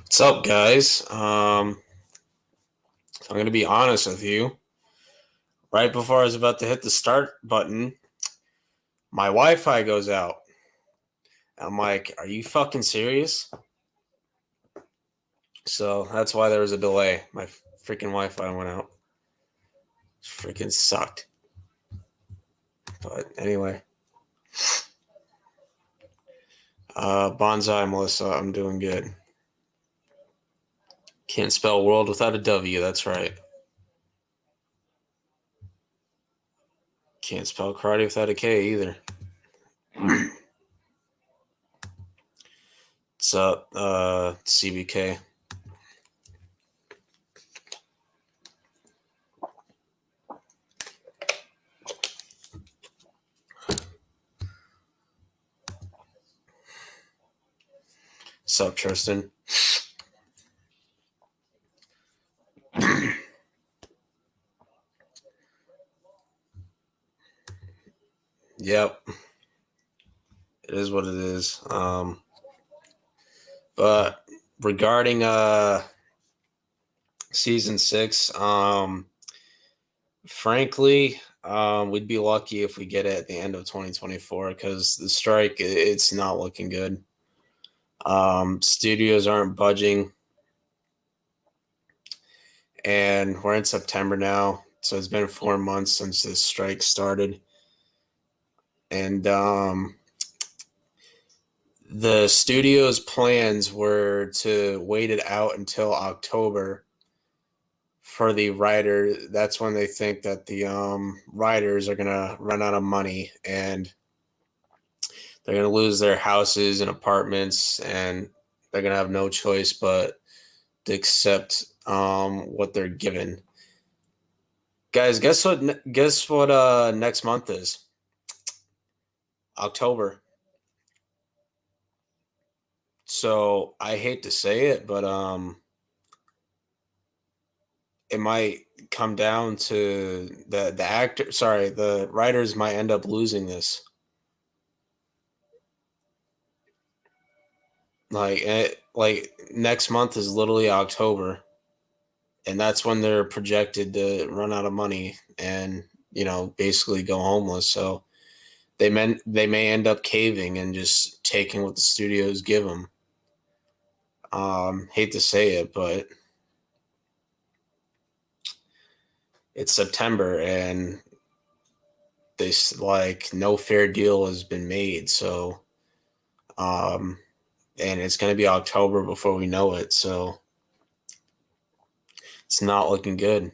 What's up, guys? I'm going to be honest with you. Right before I was about to hit the start button, my Wi Fi goes out. I'm like, are you fucking serious? So that's why there was a delay. My freaking Wi Fi went out. Freaking sucked. But anyway. Bonsai, Melissa, I'm doing good. Can't spell world without a W, that's right. Can't spell karate without a K either. What's up, CBK? What's up, Tristan? Yep. It is what it is. But regarding season 6, frankly, we'd be lucky if we get it at the end of 2024 because the strike, it's not looking good. Studios aren't budging, and we're in September now, so it's been 4 months since this strike started. And the studio's plans were to wait it out until October for the writer. That's when they think that the writers are going to run out of money and they're going to lose their houses and apartments, and they're going to have no choice but to accept what they're given. Guys, guess what next month is? October. So I hate to say it, but it might come down to the writers might end up losing this. Like next month is literally October, and that's when they're projected to run out of money and basically go homeless. So they may end up caving and just taking what the studios give them. Hate to say it, but it's September and no fair deal has been made. So, and it's going to be October before we know it. So it's not looking good.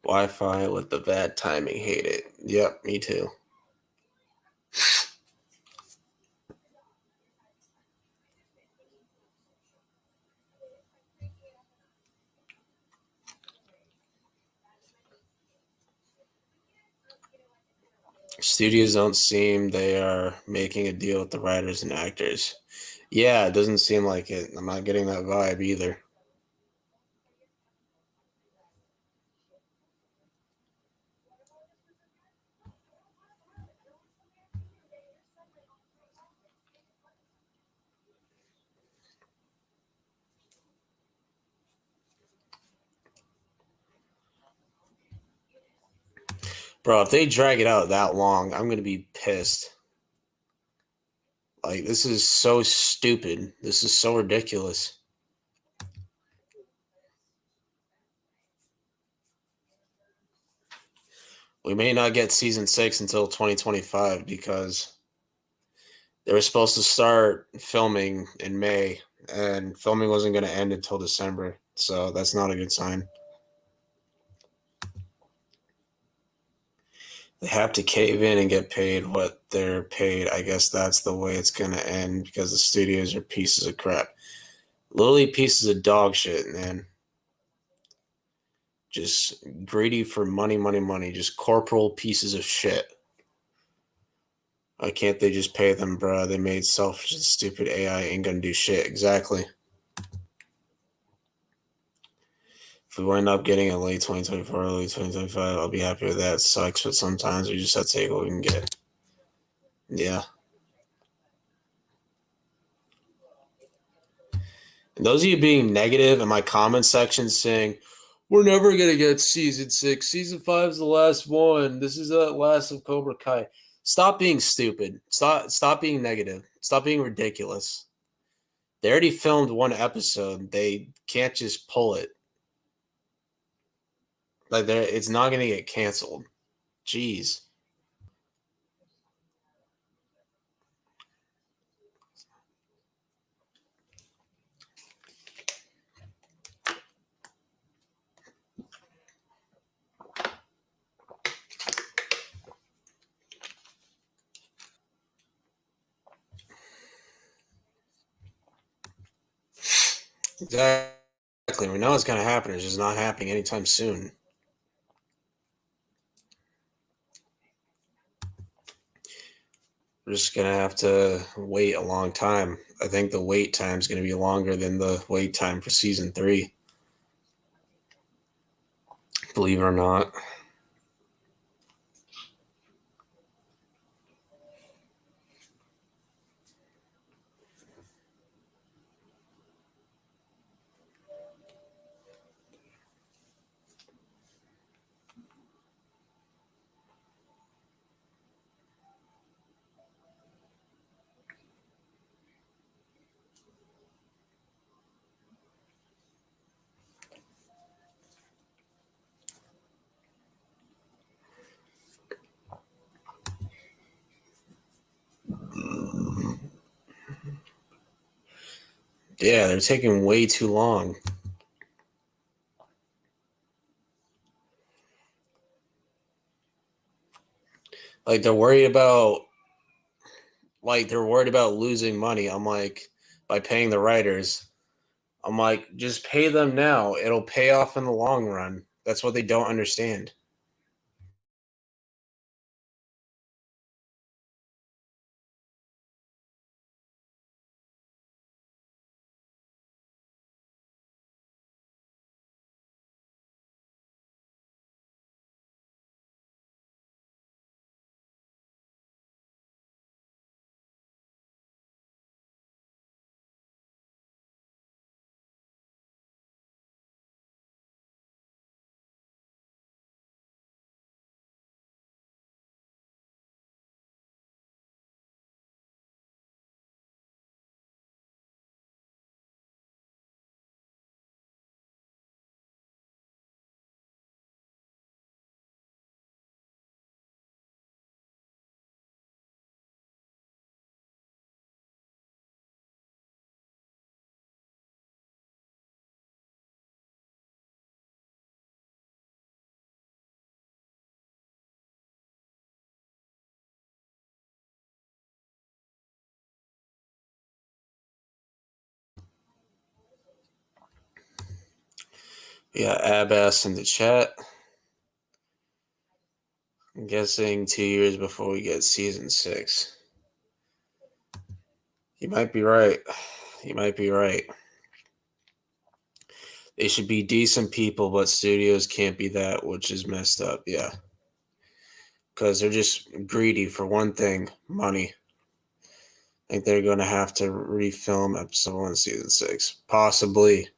Wi-Fi with the bad timing, hate it. Yep, me too. Studios don't seem they are making a deal with the writers and actors. Yeah, it doesn't seem like it. I'm not getting that vibe either. Bro, if they drag it out that long, I'm going to be pissed. Like, this is so stupid. This is so ridiculous. We may not get season 6 until 2025 because they were supposed to start filming in May, and filming wasn't going to end until December. So that's not a good sign. They have to cave in and get paid what they're paid. I guess that's the way it's going to end because the studios are pieces of crap. Literally pieces of dog shit, man. Just greedy for money, money, money. Just corporal pieces of shit. Why can't they just pay them, bro? They made selfish and stupid AI ain't gonna do shit. Exactly. If we wind up getting a late 2024, early 2025, I'll be happy with that. It sucks, but sometimes we just have to take what we can get. Yeah. And those of you being negative in my comment section saying, we're never going to get season 6. Season 5 is the last one. This is the last of Cobra Kai. Stop being stupid. Stop being negative. Stop being ridiculous. They already filmed one episode. They can't just pull it. Like it's not going to get canceled. Jeez. Exactly. We know it's going to happen. It's just not happening anytime soon. We're just going to have to wait a long time. I think the wait time is going to be longer than the wait time for season 3. Believe it or not. Yeah, they're taking way too long. Like they're worried about losing money. I'm like, by paying the writers. I'm like, just pay them now. It'll pay off in the long run. That's what they don't understand. Yeah, Abbas in the chat. I'm guessing 2 years before we get season 6. You might be right. You might be right. They should be decent people, but studios can't be that, which is messed up. Yeah. Because they're just greedy for one thing, money. I think they're going to have to refilm episode 1, season 6. Possibly.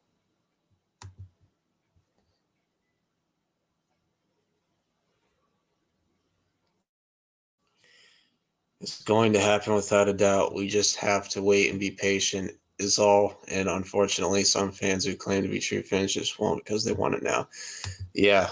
It's going to happen without a doubt. We just have to wait and be patient, is all. And unfortunately, some fans who claim to be true fans just won't because they want it now. Yeah.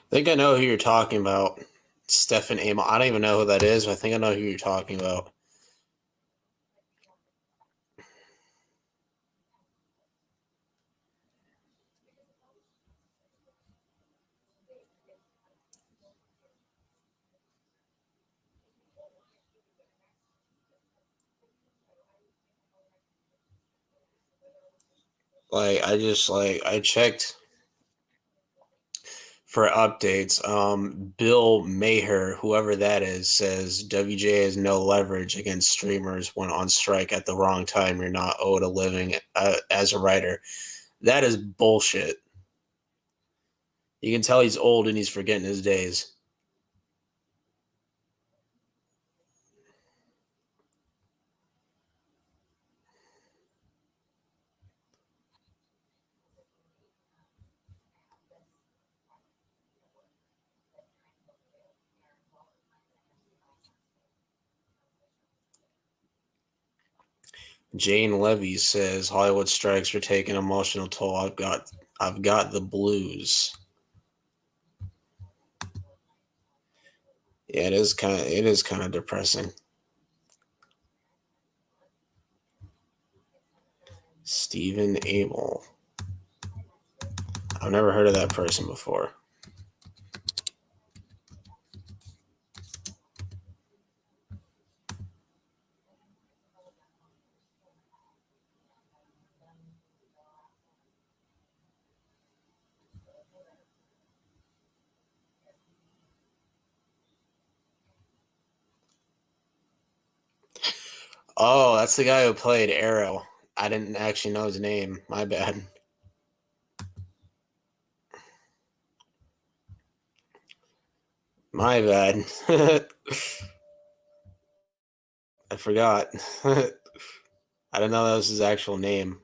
I think I know who you're talking about. Stephen Amell. I don't even know who that is, but I think I know who you're talking about. I checked for updates. Bill Maher, whoever that is, says WJ has no leverage against streamers when on strike at the wrong time. You're not owed a living as a writer. That is bullshit. You can tell he's old and he's forgetting his days. Jane Levy says Hollywood strikes are taking an emotional toll. I've got the blues. Yeah, it is kind of depressing. Stephen Amell. I've never heard of that person before. Oh, that's the guy who played Arrow. I didn't actually know his name. My bad. My bad. I forgot. I didn't know that was his actual name.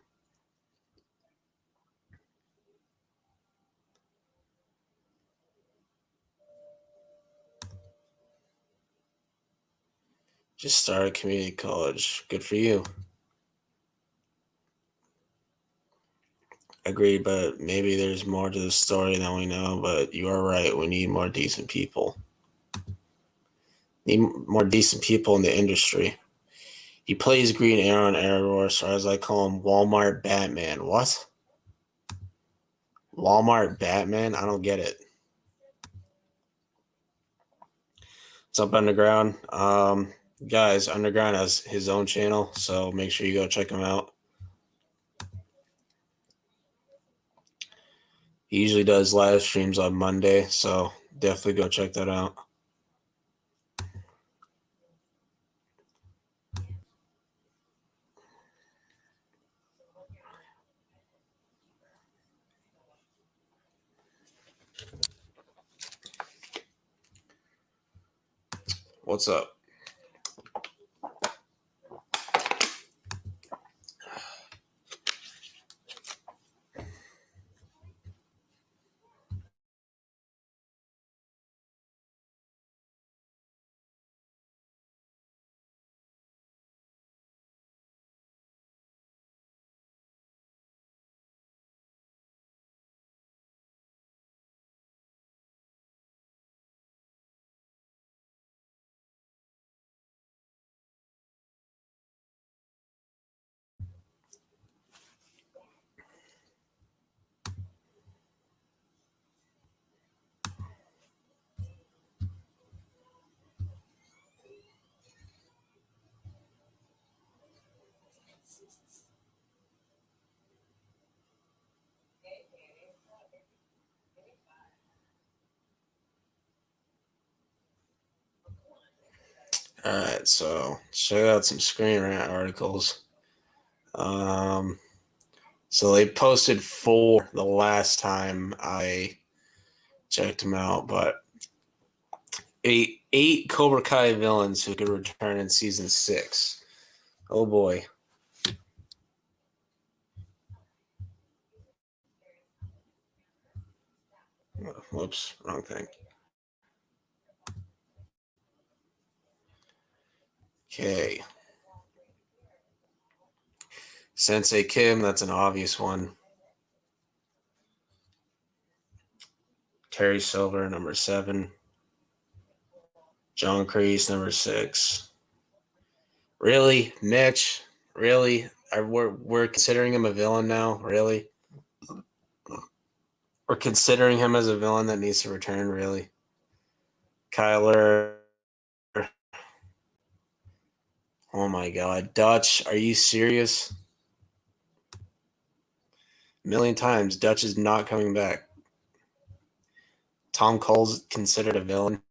Just started community college. Good for you. Agreed, but maybe there's more to the story than we know. But you are right. We need more decent people. Need more decent people in the industry. He plays Green Arrow and Arrowverse, or as I call him, Walmart Batman. What? Walmart Batman? I don't get it. What's up, Underground? Guys, Underground has his own channel, so make sure you go check him out. He usually does live streams on Monday, so definitely go check that out. What's up? All right, so check out some Screen Rant articles. So they posted 4 the last time I checked them out, but eight Cobra Kai villains who could return in season 6. Oh boy. Whoops, wrong thing. Okay. Sensei Kim, that's an obvious one. Terry Silver, number 7. John Kreese, number 6. Really, Mitch? Really? We're considering him a villain now? Really? We're considering him as a villain that needs to return? Really? Kyler. Oh my God, Dutch? Are you serious? A million times, Dutch is not coming back. Tom Cole's considered a villain.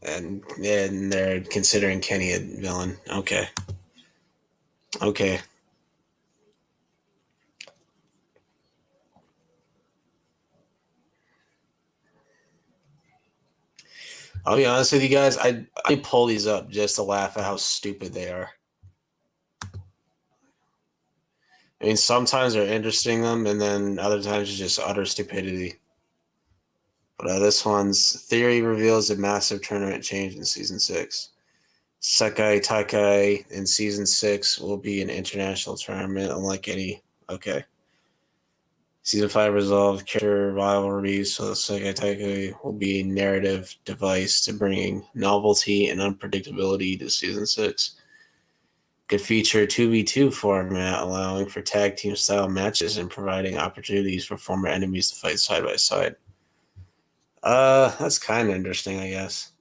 And they're considering Kenny a villain. Okay. Okay. I'll be honest with you guys. I pull these up just to laugh at how stupid they are. I mean, sometimes they're interesting them, and then other times it's just utter stupidity. But this one's Theory reveals a massive tournament change in season 6. Sekai Taikai in season 6 will be an international tournament, unlike any. Okay. Season 5 resolved character rivalries, so the Sekai Taikai will be a narrative device to bringing novelty and unpredictability to season 6. Could feature a 2v2 format, allowing for tag team style matches and providing opportunities for former enemies to fight side by side. That's kind of interesting, I guess.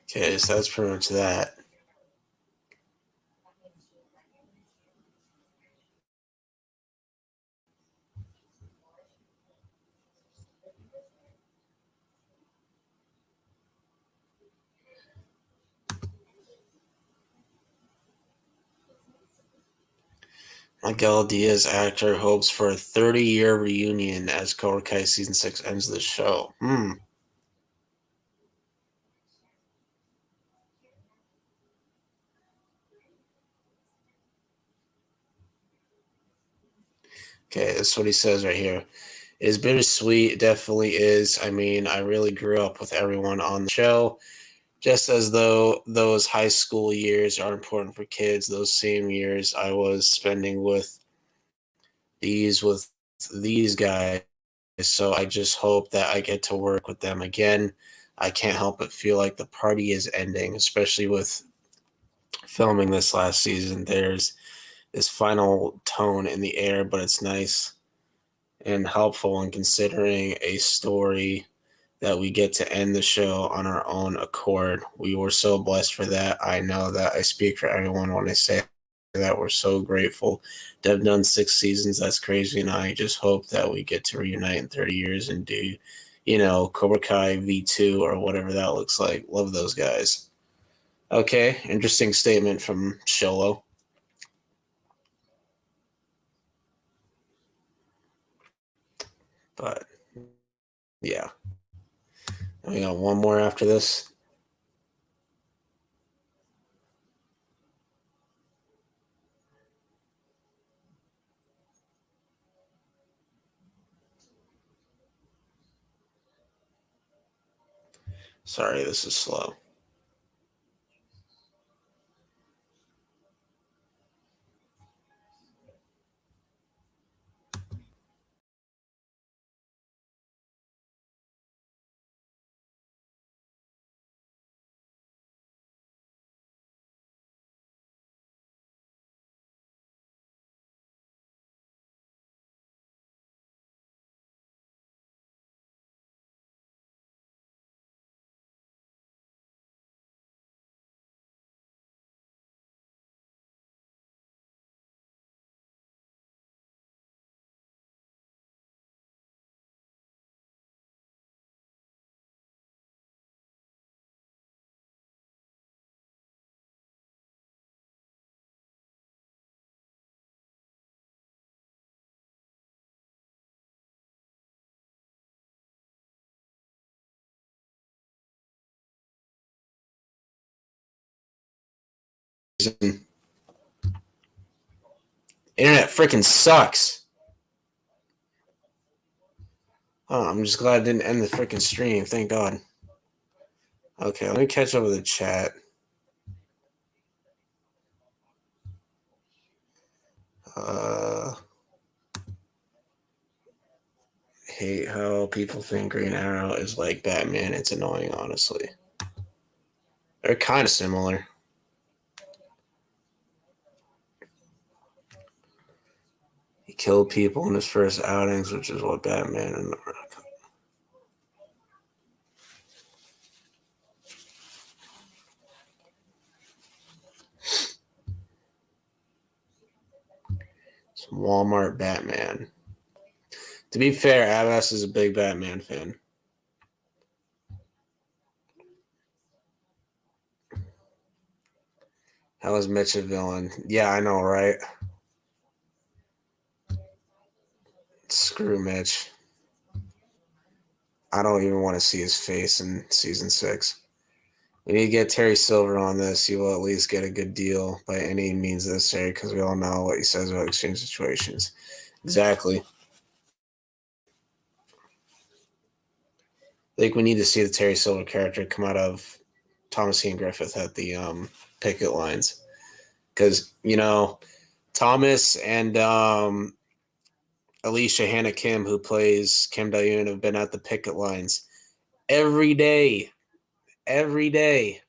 Okay, so that's pretty much that. Miguel Diaz actor hopes for a 30-year reunion as Cobra Kai season 6 ends the show. Okay, that's what he says right here. It is bittersweet. It definitely is. I mean, I really grew up with everyone on the show. Just as though those high school years are important for kids, those same years I was spending with these guys. So I just hope that I get to work with them again. I can't help but feel like the party is ending, especially with filming this last season. There's this final tone in the air, but it's nice and helpful in considering a story that we get to end the show on our own accord. We were so blessed for that. I know that I speak for everyone when I say that we're so grateful to have done 6 seasons. That's crazy, and I just hope that we get to reunite in 30 years and do, Cobra Kai V2 or whatever that looks like. Love those guys. Okay, interesting statement from Sholo. But yeah, we got one more after this. Sorry, this is slow. Internet freaking sucks. Oh, I'm just glad I didn't end the freaking stream. Thank God. Okay, let me catch up with the chat. Hate how people think Green Arrow is like Batman. It's annoying, honestly. They're kind of similar. He killed people in his first outings, which is what Batman and Walmart Batman. To be fair, Abbas is a big Batman fan. How is Mitch a villain? Yeah, I know, right? Screw Mitch. I don't even want to see his face in season 6. We need to get Terry Silver on this. He will at least get a good deal by any means necessary because we all know what he says about exchange situations. Exactly. I think we need to see the Terry Silver character come out of Thomas Ian Griffith at the picket lines. Because, Thomas and Alicia Hannah Kim, who plays Kim Dae-yoon, have been at the picket lines every day. Every day.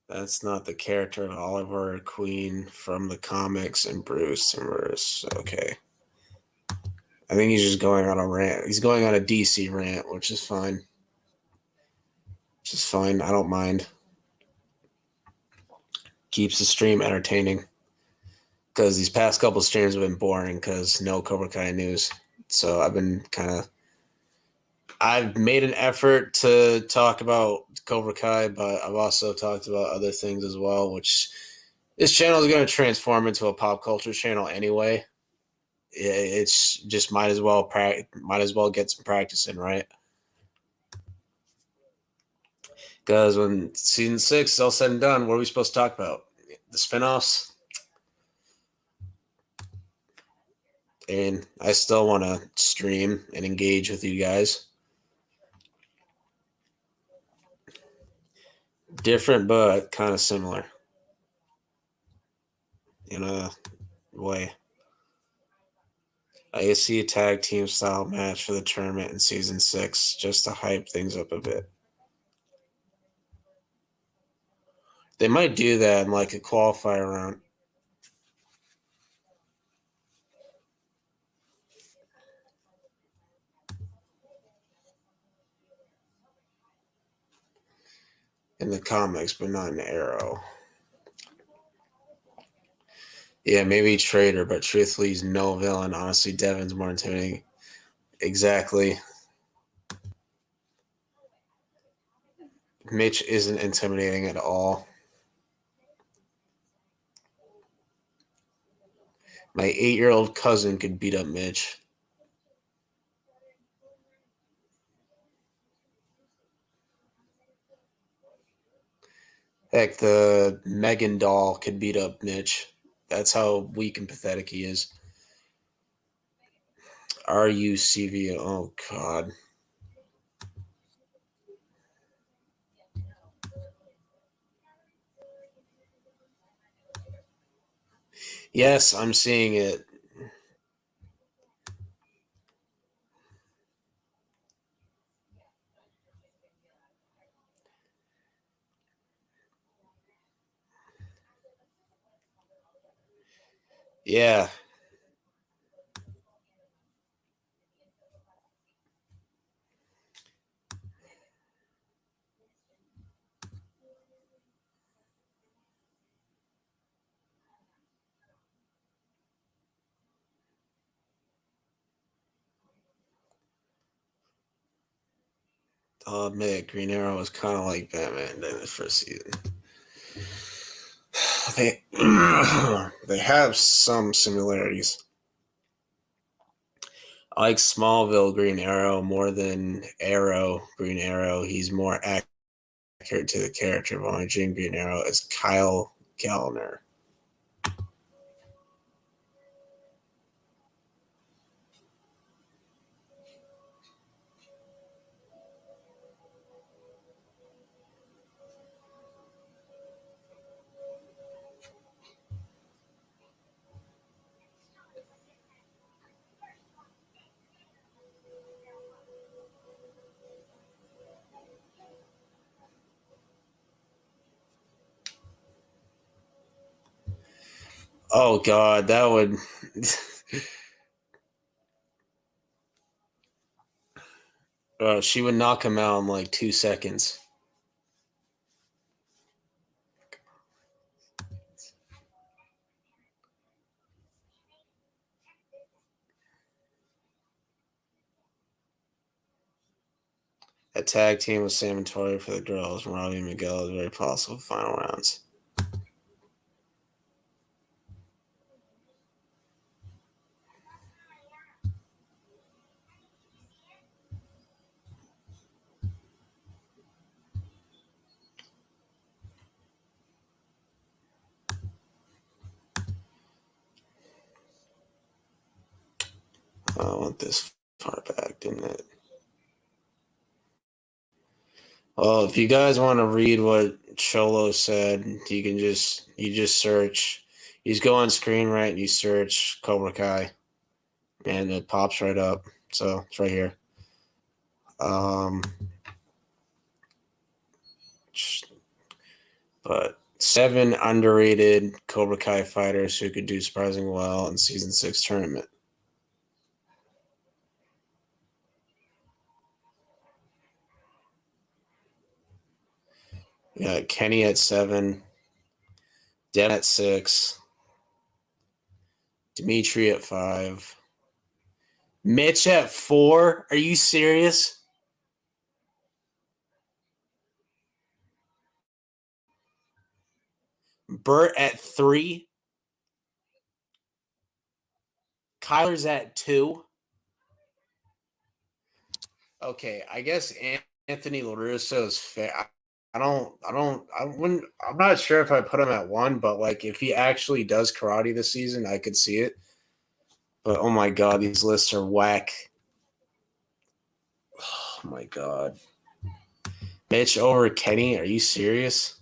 That's not the character of Oliver Queen from the comics and Bruce and Bruce. Okay. I think he's just going on a rant. He's going on a DC rant, which is fine. Which is fine. I don't mind. Keeps the stream entertaining. Because these past couple streams have been boring because no Cobra Kai news. So I've made an effort to talk about Cobra Kai, but I've also talked about other things as well, which this channel is going to transform into a pop culture channel anyway. It's just might as well get some practice in, right? Because when season 6 is all said and done, what are we supposed to talk about? The spinoffs? And I still want to stream and engage with you guys. Different, but kind of similar in a way. I see a tag team style match for the tournament in season 6 just to hype things up a bit. They might do that in like a qualifier round. In the comics, but not in Arrow. Yeah, maybe Traitor, but truthfully, he's no villain. Honestly, Devin's more intimidating. Exactly. Mitch isn't intimidating at all. My 8-year-old cousin could beat up Mitch. Heck, the Megan doll could beat up Mitch. That's how weak and pathetic he is. RUCV. Oh, God. Yes, I'm seeing it. Yeah. I'll admit, Green Arrow was kind of like Batman in the first season. They they have some similarities. I like Smallville Green Arrow more than Arrow Green Arrow. He's more accurate to the character. But my dream Green Arrow is Kyle Gallner. Oh God, that would. She would knock him out in like 2 seconds. A tag team with Sam and Tori for the girls and Robbie and Miguel is very possible final rounds. I went this far back, didn't it? Well, if you guys want to read what Cholo said, you just search. You just go on screen, right, and you search Cobra Kai, and it pops right up. So it's right here. But 7 underrated Cobra Kai fighters who could do surprisingly well in season 6 tournament. We got Kenny at 7, Den at 6, Dimitri at 5, Mitch at 4. Are you serious? Bert at 3. Kyler's at 2. Okay, I guess Anthony LaRusso is fair. I'm not sure if I put him at 1, but like if he actually does karate this season, I could see it. But oh my God, these lists are whack. Oh my God. Mitch over Kenny, are you serious?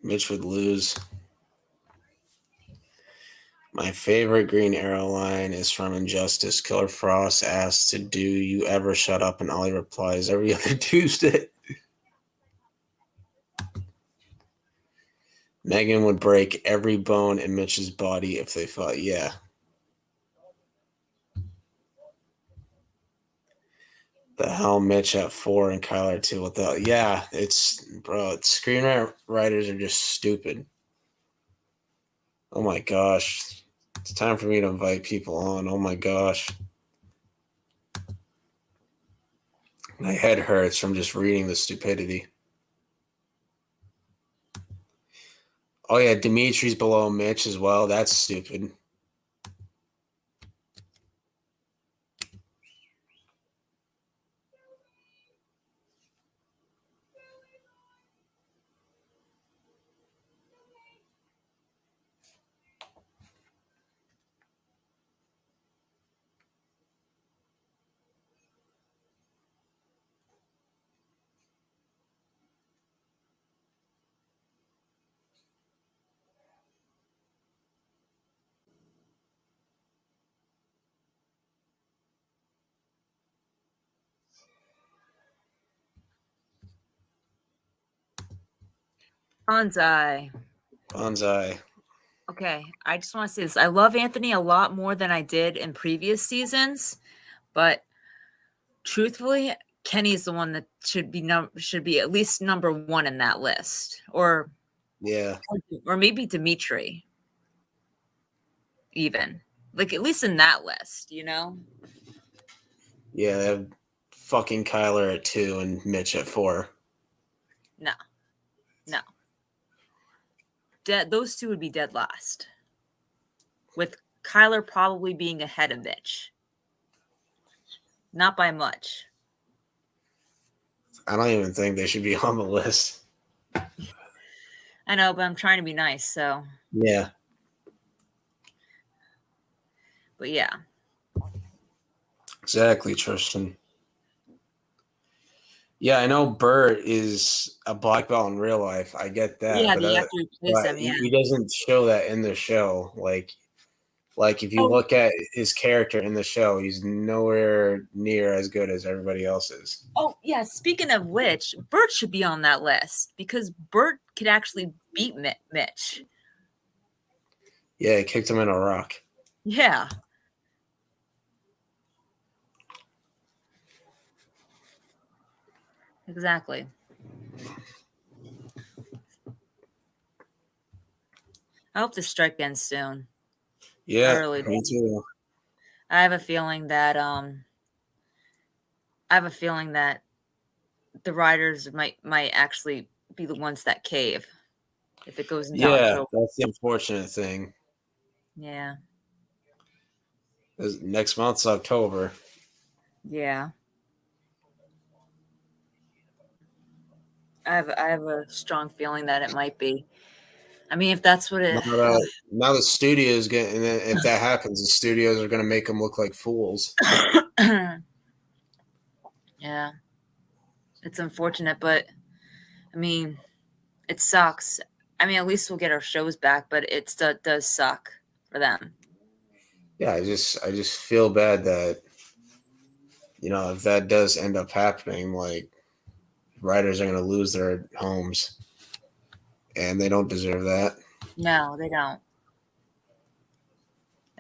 Mitch would lose. My favorite Green Arrow line is from Injustice. Killer Frost asks to do you ever shut up, and Ollie replies every other Tuesday. Megan would break every bone in Mitch's body if they fought. Yeah. The hell, Mitch at 4 and Kyler 2 without. Yeah, screenwriters are just stupid. Oh my gosh. It's time for me to invite people on. Oh my gosh. My head hurts from just reading the stupidity. Oh yeah, Dimitri's below Mitch as well. That's stupid. Bonsai. Okay, I just want to say this. I love Anthony a lot more than I did in previous seasons, but truthfully, Kenny's the one that should be at least number 1 in that list, or Yeah, or maybe Dimitri, even Like at least in that list, you know? Yeah, they have fucking Kyler at 2 and Mitch at 4. No. Those two would be dead last. With Kyler probably being ahead of Mitch. Not by much. I don't even think they should be on the list. I know, but I'm trying to be nice, so. Yeah. But yeah. Exactly, Tristan. Yeah, I know Bert is a black belt in real life. I get that, Yeah, but, they have to replace him, yeah. he doesn't show that in the show. Like if you look at his character in the show, he's nowhere near as good as everybody else is. Oh, yeah. Speaking of which, Bert should be on that list because Bert could actually beat Mitch. Yeah, he kicked him in a rock. Yeah. Exactly. I hope the strike ends soon. Yeah, really me too. I have a feeling that the riders might actually be the ones that cave if it goes into October. That's the unfortunate thing. Yeah. Next month's October. Yeah. I have a strong feeling that it might be. I mean, if that's what it. Now the studios getting. If that happens, the studios are going to make them look like fools. Yeah. It's unfortunate, but I mean, it sucks. I mean, at least we'll get our shows back, but it does suck for them. Yeah, I just feel bad that, if that does end up happening, like, writers are going to lose their homes, and they don't deserve that. No, they don't.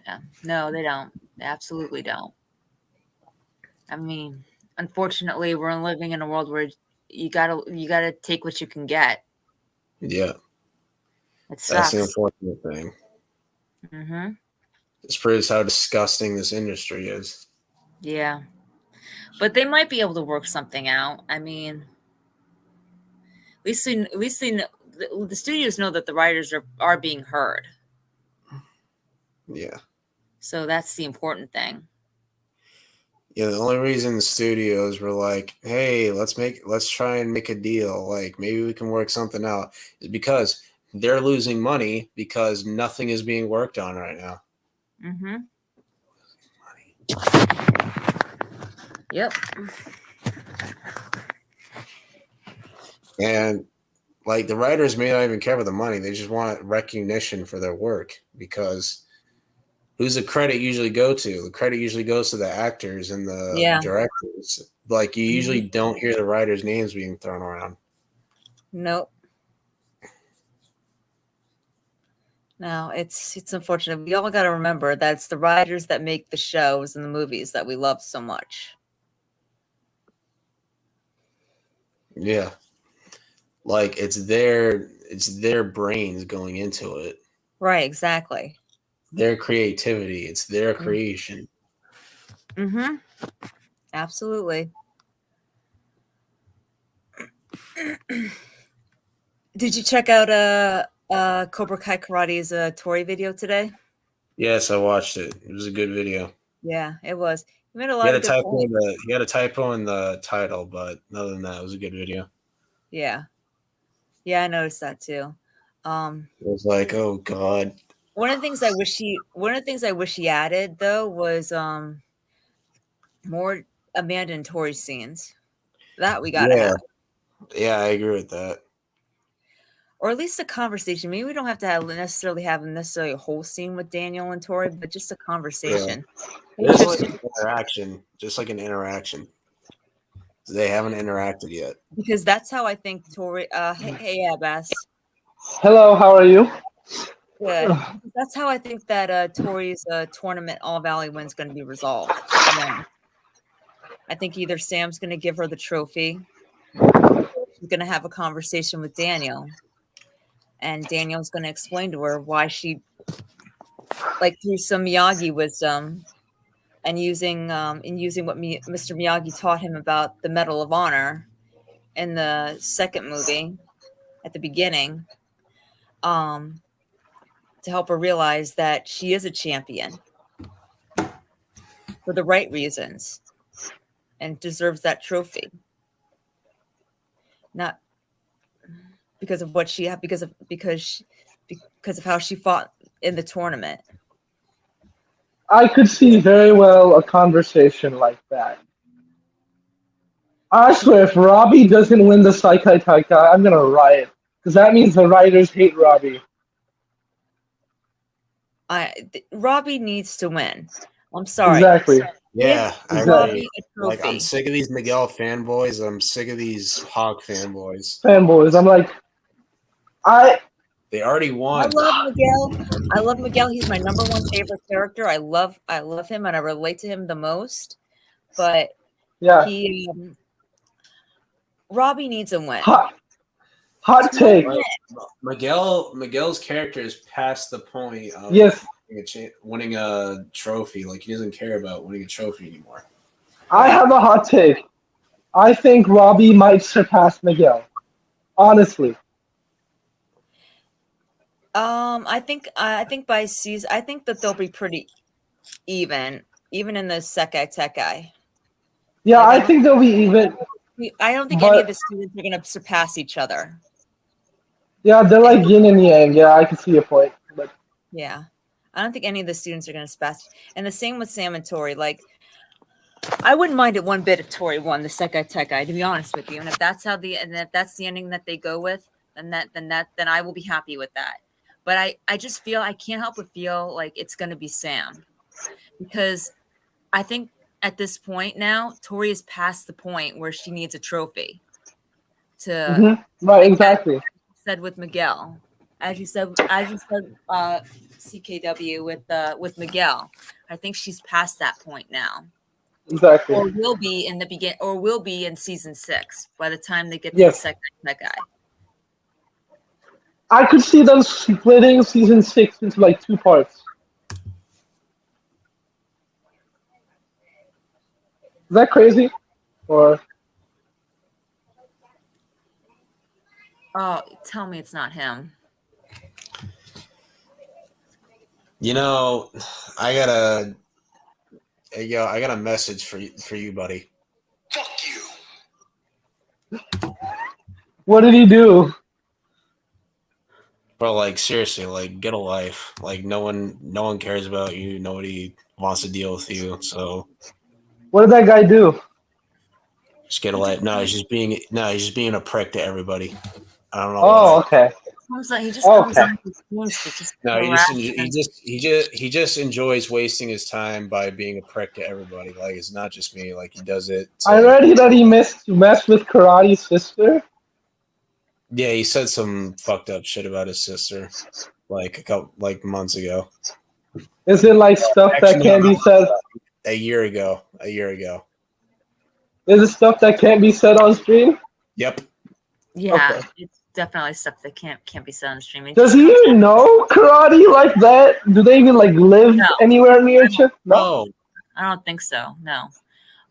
Yeah, no, they don't. They absolutely don't. I mean, unfortunately, we're living in a world where you gotta take what you can get. Yeah, It sucks. That's the unfortunate thing. Mm-hmm. This proves how disgusting this industry is. Yeah, but they might be able to work something out. I mean, at least the studios know that the writers are being heard. Yeah. So that's the important thing. Yeah, the only reason the studios were like, "Hey, let's try and make a deal. Like, maybe we can work something out," is because they're losing money because nothing is being worked on right now. Mm-hmm. Yep. And like the writers may not even care about the money; they just want recognition for their work. Because who's the credit usually go to? The credit usually goes to the actors and the directors. Like, you usually don't hear the writers' names being thrown around. Nope. No, it's unfortunate. We all got to remember that it's the writers that make the shows and the movies that we love so much. Yeah. Like, it's their brains going into it. Right, exactly. Their creativity. It's their creation. Mm-hmm. Absolutely. Did you check out Cobra Kai Karate's Tori video today? Yes, I watched it. It was a good video. Yeah, it was. He made a He lot had of good points. he had a typo in the title, but other than that, it was a good video. Yeah. Yeah, I noticed that too. It was like, oh God. One of the things I wish he added though was more Amanda and Tori scenes. That we gotta have. Yeah, I agree with that. Or at least a conversation. Maybe we don't have to have a whole scene with Daniel and Tori, but just a conversation. Yeah. Just like an interaction. Just like an interaction. They haven't interacted yet. Because that's how I think Tori. Hey, Abbas. Hello, how are you? Good. That's how I think that Tori's tournament All Valley win's going to be resolved. Yeah. I think either Sam's going to give her the trophy. She's going to have a conversation with Daniel. And Daniel's going to explain to her why she like through some Miyagi wisdom and using what Mr. Miyagi taught him about the Medal of Honor in the second movie at the beginning, to help her realize that she is a champion for the right reasons and deserves that trophy. Not because of what she had, because of how she fought in the tournament. I could see very well a conversation like that. I swear, if Robbie doesn't win the Saikai Taikai, I'm gonna riot. Because that means the writers hate Robbie. Robbie needs to win. I'm sorry. Exactly. Yeah, I Give Robbie agree. a trophy. Like, I'm sick of these Miguel fanboys. I'm sick of these Hawk fanboys. Fanboys. I'm like, They already I won. love Miguel. He's my number one favorite character. I love him and I relate to him the most. But yeah. Robbie needs a win. Hot take. Miguel's character is past the point of winning a trophy. Like, he doesn't care about winning a trophy anymore. I have a hot take. I think Robbie might surpass Miguel. Honestly. I think by season, I think that they'll be pretty even in the Sekai Tekai. Yeah, I think they'll be even. I don't think any of the students are going to surpass each other. Yeah, they're like yin and yang. Yeah, I can see your point. But yeah, I don't think any of the students are going to surpass. And the same with Sam and Tori. Like, I wouldn't mind it one bit if Tori won the Sekai Tekai, to be honest with you. And if that's if that's the ending that they go with, then I will be happy with that. But I just feel, I can't help but feel like it's going to be Sam, because I think at this point now, Tori is past the point where she needs a trophy to right, exactly. Said with Miguel, as you said, CKW with Miguel. I think she's past that point now. Exactly. Or will be in season 6 by the time they get to the second guy. I could see them splitting season 6 into like 2 parts. Is that crazy? Or oh, tell me it's not him. You know, I got a message for you, buddy. Fuck you. What did he do? Bro, like, seriously, like, get a life. Like, no one cares about you. Nobody wants to deal with you. So what did that guy do? Just get a life. No, he's just being a prick to everybody. I don't know. Oh, okay. He just comes on no, he just enjoys wasting his time by being a prick to everybody. Like, it's not just me. Like, he does it. I read that he messed with Karate's sister. Yeah, he said some fucked up shit about his sister, like a couple months ago. Is it like stuff that can't be said? A year ago. Is it stuff that can't be said on stream? Yep. Yeah, okay. It's definitely stuff that can't be said on stream. Does he even know karate like that? Do they even like live anywhere near each other? No, I don't think so. No.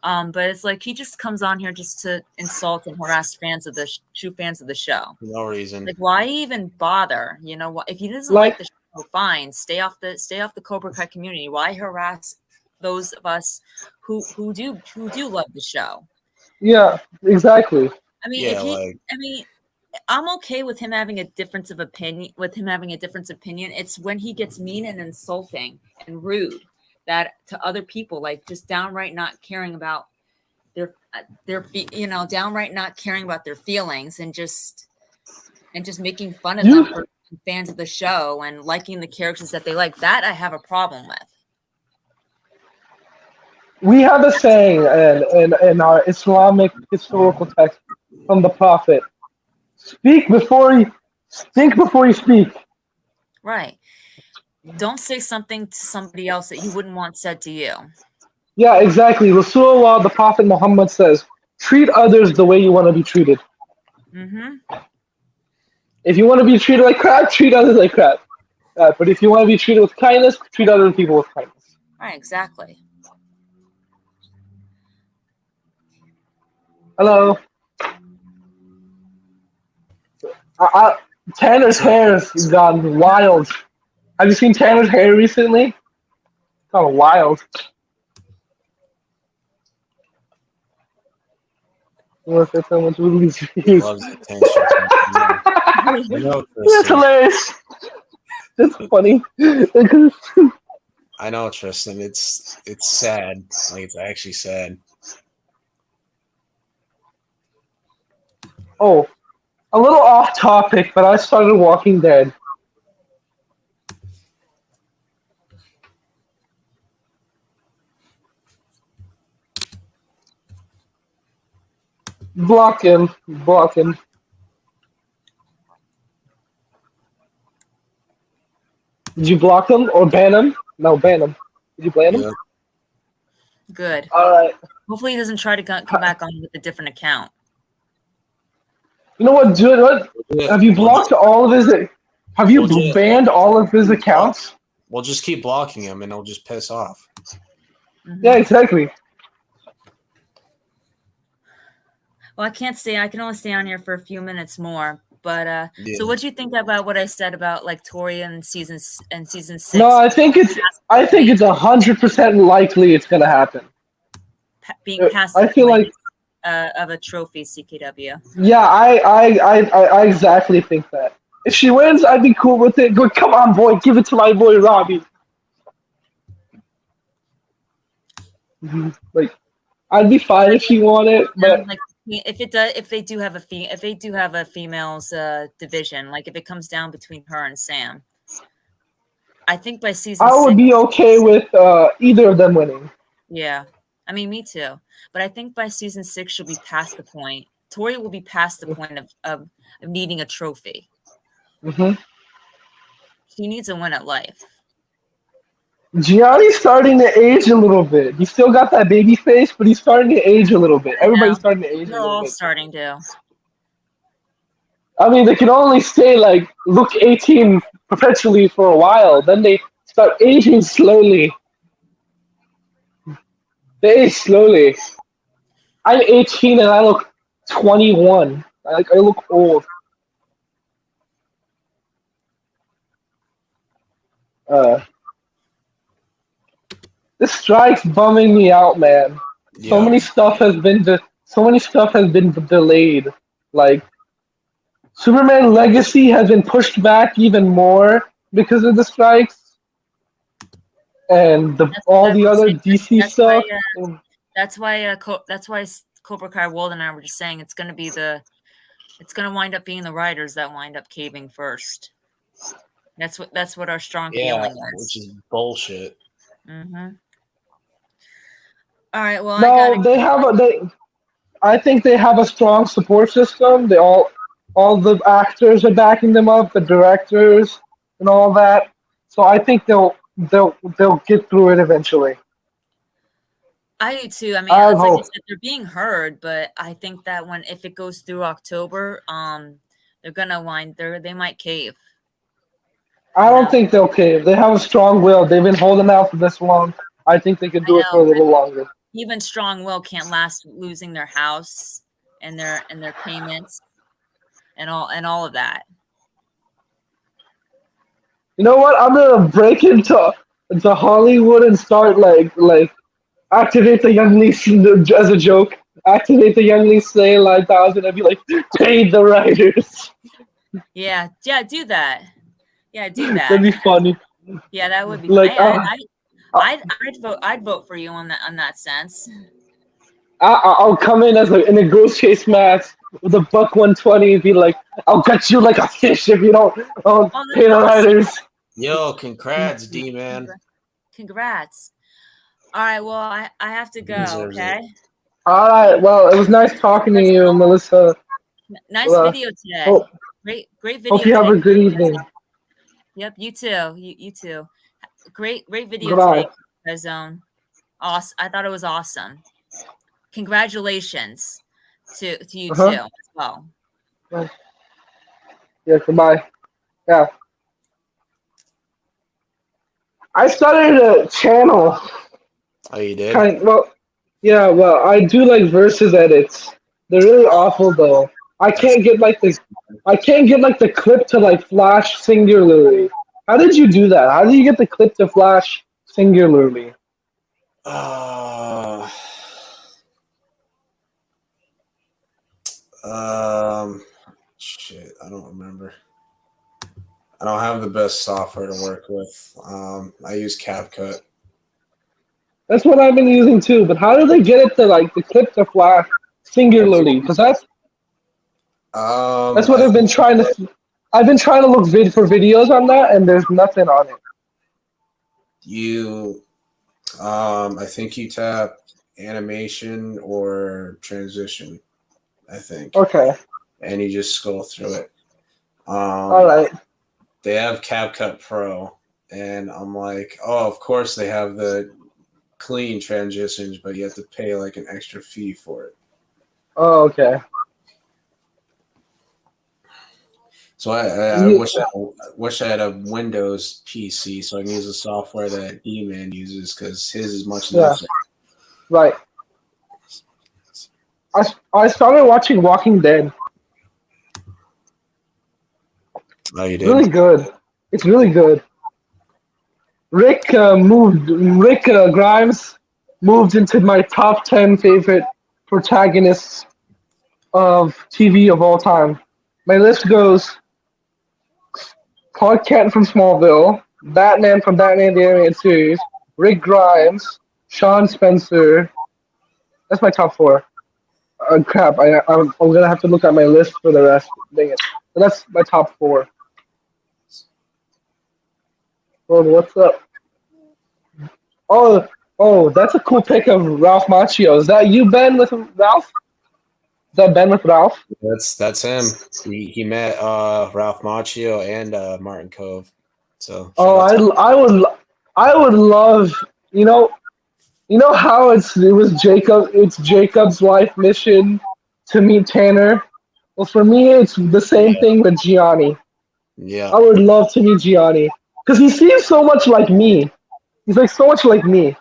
But it's like he just comes on here just to insult and harass true fans of the show. For no reason. Like, why even bother? You know, if he doesn't like the show, fine. Stay off the Cobra Kai community. Why harass those of us who do love the show? Yeah, exactly. I mean, I'm okay with him having a difference of opinion. It's when he gets mean and insulting and rude that to other people, like just downright not caring about their downright not caring about their feelings and just making fun of them for fans of the show and liking the characters that they like. That I have a problem with. We have a saying in our Islamic historical text from the Prophet: think before you speak. Right. Don't say something to somebody else that you wouldn't want said to you. Yeah, exactly. Rasulullah, the Prophet Muhammad says, treat others the way you want to be treated. Mm-hmm. If you want to be treated like crap, treat others like crap. But if you want to be treated with kindness, treat other people with kindness. Right, exactly. Hello. Tanner's hair has gone wild. Have you seen Tanner's hair recently? It's gone wild. Unless there's someone's release He views. loves attention. That's hilarious. That's funny. I know, Tristan. It's sad. Like, it's actually sad. Oh, a little off topic, but I started Walking Dead. Block him. Block him. Did you block him or ban him? No, ban him. Did you ban him? Yeah. Good. All right. Hopefully he doesn't try to come back on with a different account. You know what, dude? What? Have you blocked all of his? Have you banned all of his accounts? We'll just keep blocking him, and he'll just piss off. Mm-hmm. Yeah, exactly. Well, I can't stay. I can only stay on here for a few minutes more. But so, what do you think about what I said about like Tori and season 6? No, I think it's 100% likely it's gonna happen. Being past I feel like of a trophy CKW. Yeah, I exactly think that. If she wins, I'd be cool with it. But come on, boy, give it to my boy Robbie. Like, I'd be fine if she won it, but like if they do have a females division, like if it comes down between her and Sam, I think by season I would 6, be okay with either of them winning. Yeah, I mean, me too. But I think by season 6, she'll be past the point. Tori will be past the point of needing a trophy. Mm-hmm. She needs a win at life. Gianni's starting to age a little bit. He's still got that baby face, but he's starting to age a little bit. Everybody's starting to age a They're little all bit. starting to. I mean, they can only stay like look 18 perpetually for a while. Then they start aging slowly. They age slowly. I'm 18 and I look 21. I look old. This strike's bumming me out, man. Yeah. So many stuff has been delayed. Like Superman Legacy has been pushed back even more because of the strikes, and all the other DC stuff. That's why Cobra Kai World and I were just saying it's going to wind up being the writers that wind up caving first. That's what our strong feeling is. Which is bullshit. Mm-hmm. All right. Well, I think they have a strong support system. All the actors are backing them up, the directors and all that. So I think they'll get through it eventually. I do too. I mean, like I said, they're being heard, but I think that if it goes through October, they're gonna they might cave. I don't think they'll cave. They have a strong will. They've been holding out for this long. I think they can do it for a little longer. Even strong will can't last losing their house and their payments and all of that. You know what? I'm gonna break into Hollywood and start like activate the young lease as a joke. Activate the young lease sale 9,000 and be like, pay the writers. Yeah, do that. Yeah, do that. That'd be funny. Yeah, that would be like. I'd vote for you on that sense. I'll come in in a ghost chase match with a $120 and be like, I'll cut you like a fish if you don't pay the writers. Yo, congrats, D-Man. Congrats. All right, well, I have to go, okay? All right, well, it was nice talking to you, Melissa. Nice video today. Great video. Hope you have a good evening. Yep, you too. You too. Great video Goodbye. today, Awesome. I thought it was awesome. Congratulations to you too as well. Yeah, goodbye. Yeah. I started a channel. Oh, you did? Yeah. Well, I do like versus edits. They're really awful though. I That's can't get like the, I can't get like the clip to like flash singularly. How did you do that? How did you get the clip to flash singularly? uh, um shit, I don't remember. I don't have the best software to work with. I use CapCut. That's what I've been using too. But how do they get it to like the clip to flash I think singularly? Because that's what I I've been think trying to. I've been trying to look for videos on that, and there's nothing on it. you I think you tap animation or transition, I think. Okay. And you just scroll through it. All right. They have CapCut Pro, and I'm like, oh, of course they have the clean transitions, but you have to pay like an extra fee for it. Oh, okay. So I Ye- wish I had a Windows PC so I can use the software that E-Man uses because his is much Yeah. nicer. Right. I started watching Walking Dead. Oh, you did? Really good. It's really good. Rick Grimes moved into my top 10 favorite protagonists of TV of all time. My list goes Clark Kent from Smallville, Batman from Batman the Animated Series, Rick Grimes, Sean Spencer. That's my top four. Crap, I'm gonna have to look at my list for the rest. Dang it. But that's my top four. Oh, what's up? Oh, that's a cool pic of Ralph Macchio. Is that you, Ben, with Ralph? Is that Ben with Ralph? That's him. He met Ralph Macchio and Martin Cove. So shout Oh, out to I would love, you know, how it's Jacob's life mission to meet Tanner. Well, for me, it's the same yeah, thing with Gianni. yeah, I would love to meet Gianni because he seems so much like me. He's like so much like me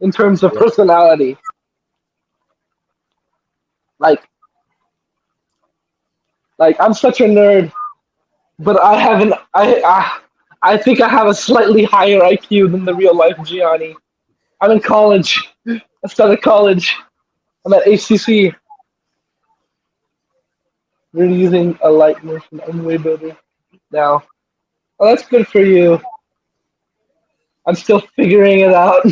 in terms of yeah. personality. Like, I'm such a nerd, but I haven't. I think I have a slightly higher IQ than the real life Gianni. I'm in college. I started college. I'm at HCC. We're using a light motion way builder now. Well, that's good for you. I'm still figuring it out.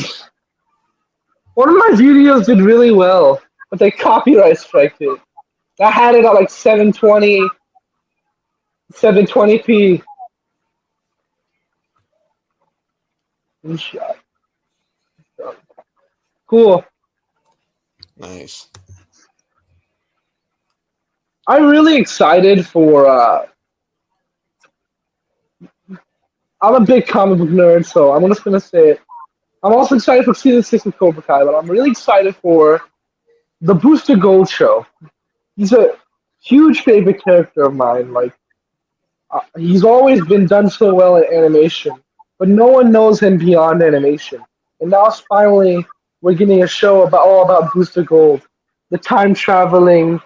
One of my videos did really well, but they copyright striked it. I had it at like 720, 720p. Cool. Nice. I'm really excited for. I'm a big comic book nerd, so I'm just gonna say it. I'm also excited for season 6 of Cobra Kai, but I'm really excited for the Booster Gold show. He's a huge favorite character of mine. Like, he's always been done so well in animation, but no one knows him beyond animation. And now finally, we're getting a show all about Booster Gold, the time traveling,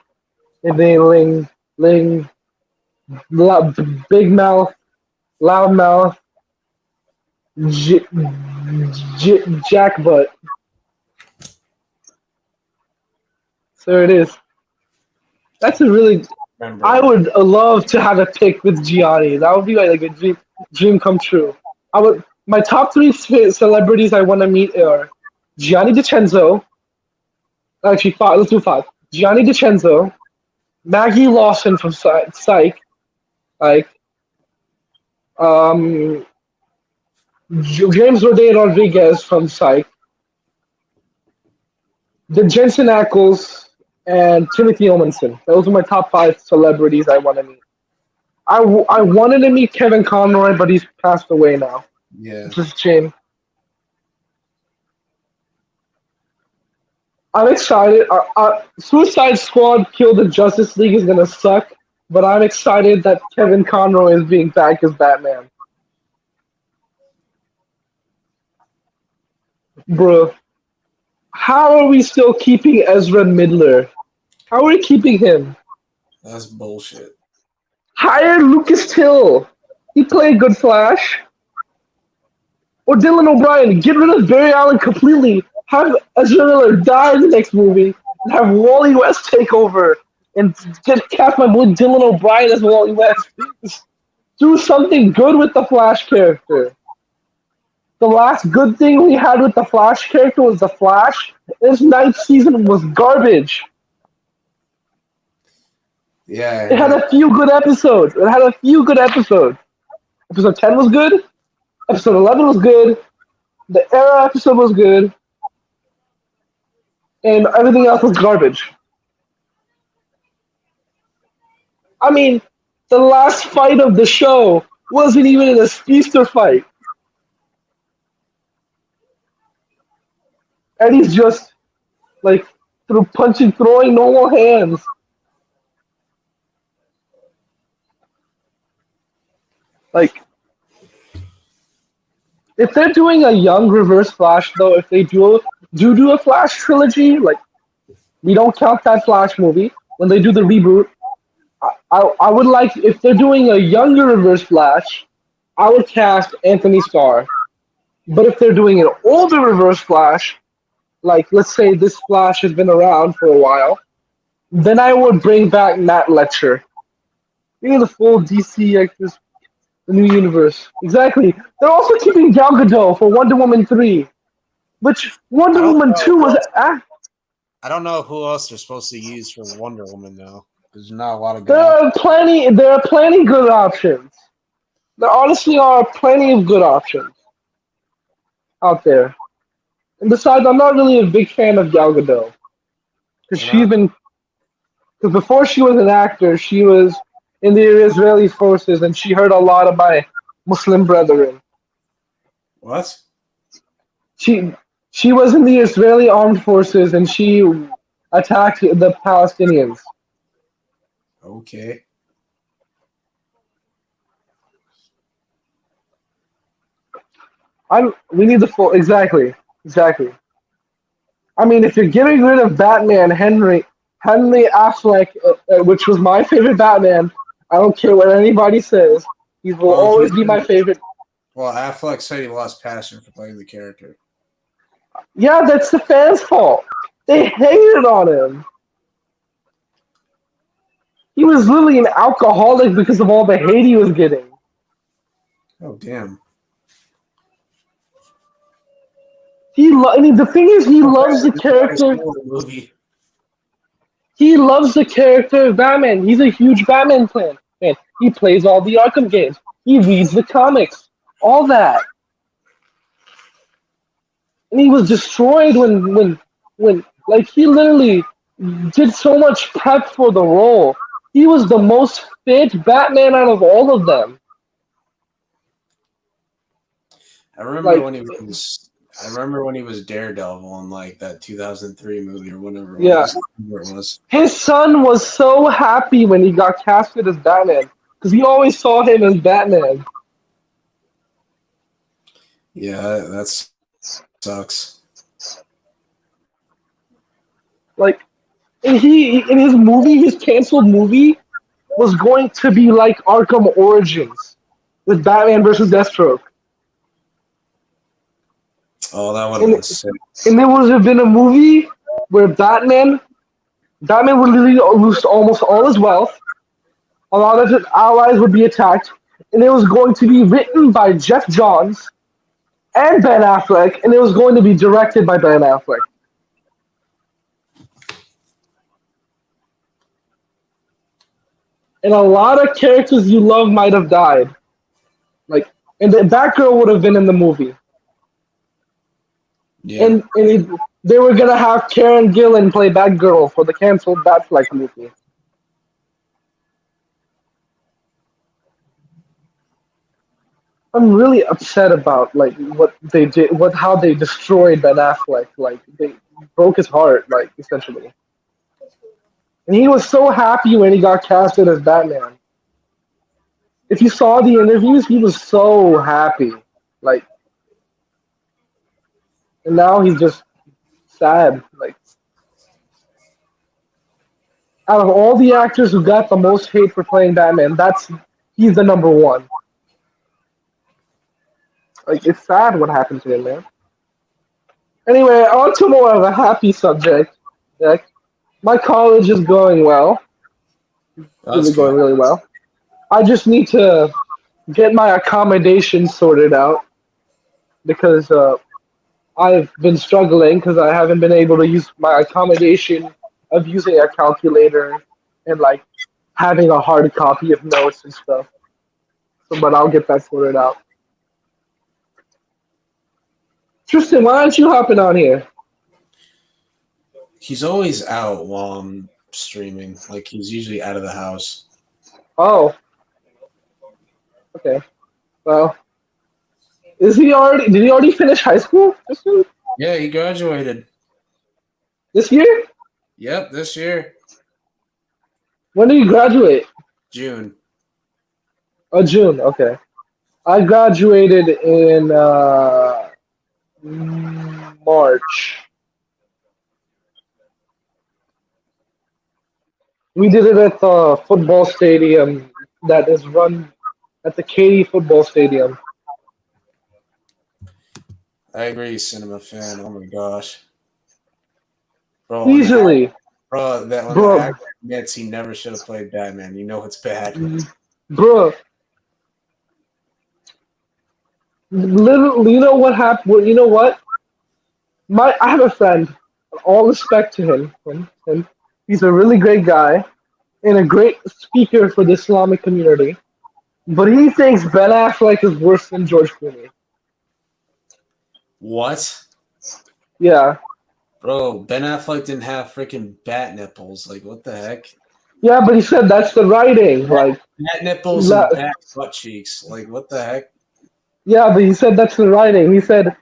ling, ling, big mouth, loud mouth, j- jackbutt. So it is. That's a really. Remember I that. would love to have a pick with Gianni. That would be like a dream come true. I would. My top three celebrities I want to meet are Gianni DiCenzo. Actually, five. Let's do five. Gianni DiCenzo, Maggie Lawson from Psych, like um, James Roday Rodriguez from Psych, the Jensen Ackles, and Timothy Omenson. Those are my top five celebrities I want to meet. I wanted to meet Kevin Conroy, but he's passed away now. Yeah. It's just a shame. I'm excited. Suicide Squad Kill the Justice League is gonna suck, but I'm excited that Kevin Conroy is being back as Batman. Bro, how are we still keeping Ezra Midler? How are we keeping him? That's bullshit. Hire Lucas Till. He played good Flash. Or Dylan O'Brien. Get rid of Barry Allen completely. Have Ezra Miller die in the next movie. And have Wally West take over. And get cast my boy Dylan O'Brien as Wally West. Do something good with the Flash character. The last good thing we had with the Flash character was the Flash. This ninth season was garbage. Yeah. It had a few good episodes. Episode 10 was good. Episode 11 was good. The Era episode was good. And everything else was garbage. I mean, the last fight of the show wasn't even a speedster fight. And he's just, like, throwing normal hands. Like, if they're doing a young Reverse Flash, though, if they do a Flash trilogy, like, we don't count that Flash movie. When they do the reboot, I would like, if they're doing a younger Reverse Flash, I would cast Anthony Starr. But if they're doing an older Reverse Flash, like, let's say this Flash has been around for a while, then I would bring back Matt Letcher. You know, the full DC, like, this, the new universe. Exactly. They're also keeping Gal Gadot for Wonder Woman 3, which Wonder Woman 2 was... I don't know who else they're supposed to use for Wonder Woman, though. There's not a lot of good There are plenty good options. There honestly are plenty of good options out there. And besides, I'm not really a big fan of Gal Gadot. Because before she was an actor, she was in the Israeli forces, and she hurt a lot of my Muslim brethren. What? She was in the Israeli armed forces, and she attacked the Palestinians. Okay. We need the full... Exactly. I mean, if you're getting rid of Batman, Henry Affleck, which was my favorite Batman, I don't care what anybody says. He will always be my favorite. Well, Affleck said he lost passion for playing the character. Yeah, that's the fans' fault. They hated on him. He was literally an alcoholic because of all the hate he was getting. Oh, damn. I mean, the thing is, he loves the character. He loves the character of Batman. He's a huge Batman fan. Man, he plays all the Arkham games. He reads the comics. All that. And he was destroyed when like, he literally did so much prep for the role. He was the most fit Batman out of all of them. I remember when he was Daredevil in, like, that 2003 movie or whatever it was. His son was so happy when he got casted as Batman because he always saw him as Batman. Yeah, that sucks. Like, in his canceled movie was going to be like Arkham Origins with Batman versus Deathstroke. Oh, that would have been sick. And there would have been a movie where Batman would literally lose almost all his wealth. A lot of his allies would be attacked. And it was going to be written by Jeff Johns and Ben Affleck. And it was going to be directed by Ben Affleck. And a lot of characters you love might have died. Like, and the Batgirl would have been in the movie. Yeah. And they were going to have Karen Gillan play Batgirl for the canceled Batfleck movie. I'm really upset about, like, what they did, how they destroyed Ben Affleck. Like, they broke his heart, like, essentially. And he was so happy when he got casted as Batman. If you saw the interviews, he was so happy. Like, and now he's just sad. Like out of all the actors who got the most hate for playing Batman, he's the number one. Like it's sad what happened to him, man. Anyway, on to more of a happy subject. Like, my college is going well, That's really good. going really well. I just need to get my accommodation sorted out because I've been struggling because I haven't been able to use my accommodation of using a calculator and like having a hard copy of notes and stuff. So, but I'll get that sorted out. Tristan, why aren't you hopping on here? He's always out while I'm streaming. Like he's usually out of the house. Oh, okay. Well, is he already? Did he already finish high school Yeah, he graduated. this year? Yep, this year. When did you graduate? June. Oh, June. Okay. I graduated in March. We did it at the football stadium that is run at the Katy football stadium. I agree, cinema fan. Oh my gosh. Bro, when Easily, the bro, actor admits he never should have played Batman, you know it's bad. bro. Literally, you know what happened? Well, you know what? I have a friend. All respect to him. He's a really great guy and a great speaker for the Islamic community. But he thinks Ben Affleck is worse than George Clooney. What? Yeah. Bro, Ben Affleck didn't have freaking bat nipples. Like, what the heck? Yeah, but he said that's the writing. Like, Bat nipples and bat butt cheeks. Like, what the heck? yeah, but he said that's the writing. He said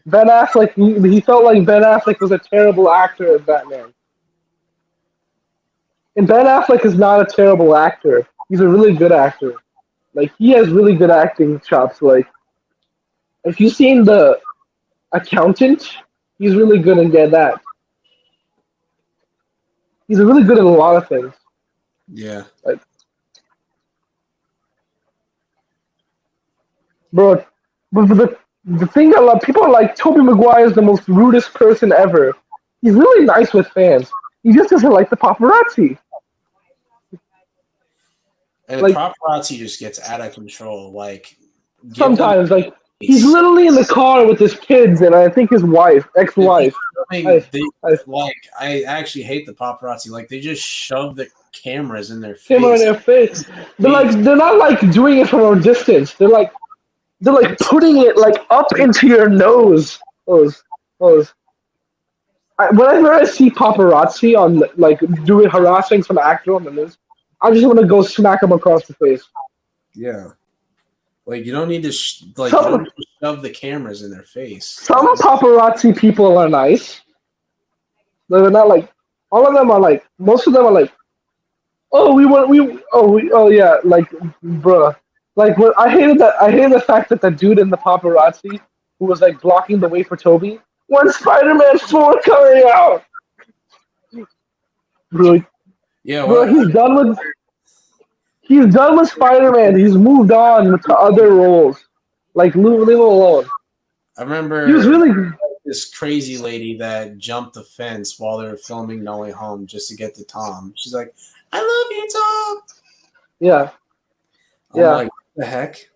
Ben Affleck. He felt like Ben Affleck was a terrible actor as Batman. And Ben Affleck is not a terrible actor. He's a really good actor. Like he has really good acting chops. Like if you've seen The Accountant, he's really good in that. He's really good in a lot of things. Yeah. Like, bro, but the thing I love, people are like Tobey Maguire is the most rudest person ever. He's really nice with fans. He just doesn't like the paparazzi. And Like, the paparazzi just gets out of control. Like, sometimes, like, he's literally in the car with his kids and I think his wife, ex-wife. I actually hate the paparazzi. Like, they just shove the cameras in their face. Camera in their face. They're not like doing it from a distance. They're like putting it like up into your nose. Whenever I see paparazzi on like doing harassing some actor on the news, I just want to go smack him across the face. Yeah. Like, you don't need to shove the cameras in their face. Some paparazzi people are nice. They're not like all of them are like. Most of them are like, yeah, like, bruh. Like, I hated the fact that the dude in the paparazzi who was like blocking the way for Toby when Spider-Man 4 coming out. Bro, yeah, bro, he's done with Spider-Man. He's moved on to other roles. Like, leave him alone. I remember he was really this crazy lady that jumped the fence while they were filming No Way Home just to get to Tom. She's like, "I love you, Tom." Yeah. I'm like, what the heck?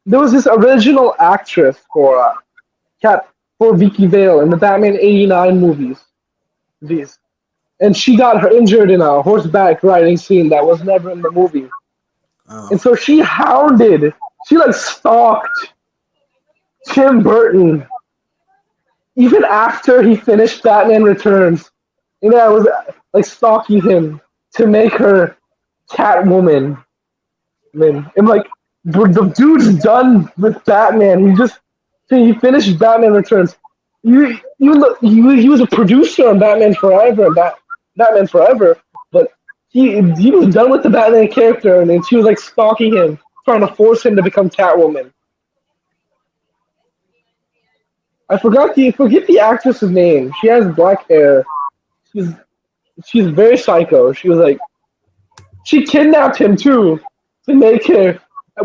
There was this original actress for Vicky Vale in the Batman '89 movies. And she got her injured in a horseback riding scene that was never in the movie. Oh. And so she stalked Tim Burton even after he finished Batman Returns. I was like stalking him to make her Catwoman. And like the dude's done with Batman. He finished Batman Returns. Even though he was a producer on Batman Forever and Batman Forever, but he was done with the Batman character, and then she was like stalking him, trying to force him to become Catwoman. I forget the actress's name. She has black hair. She's she's very psycho. She was like she kidnapped him too to make her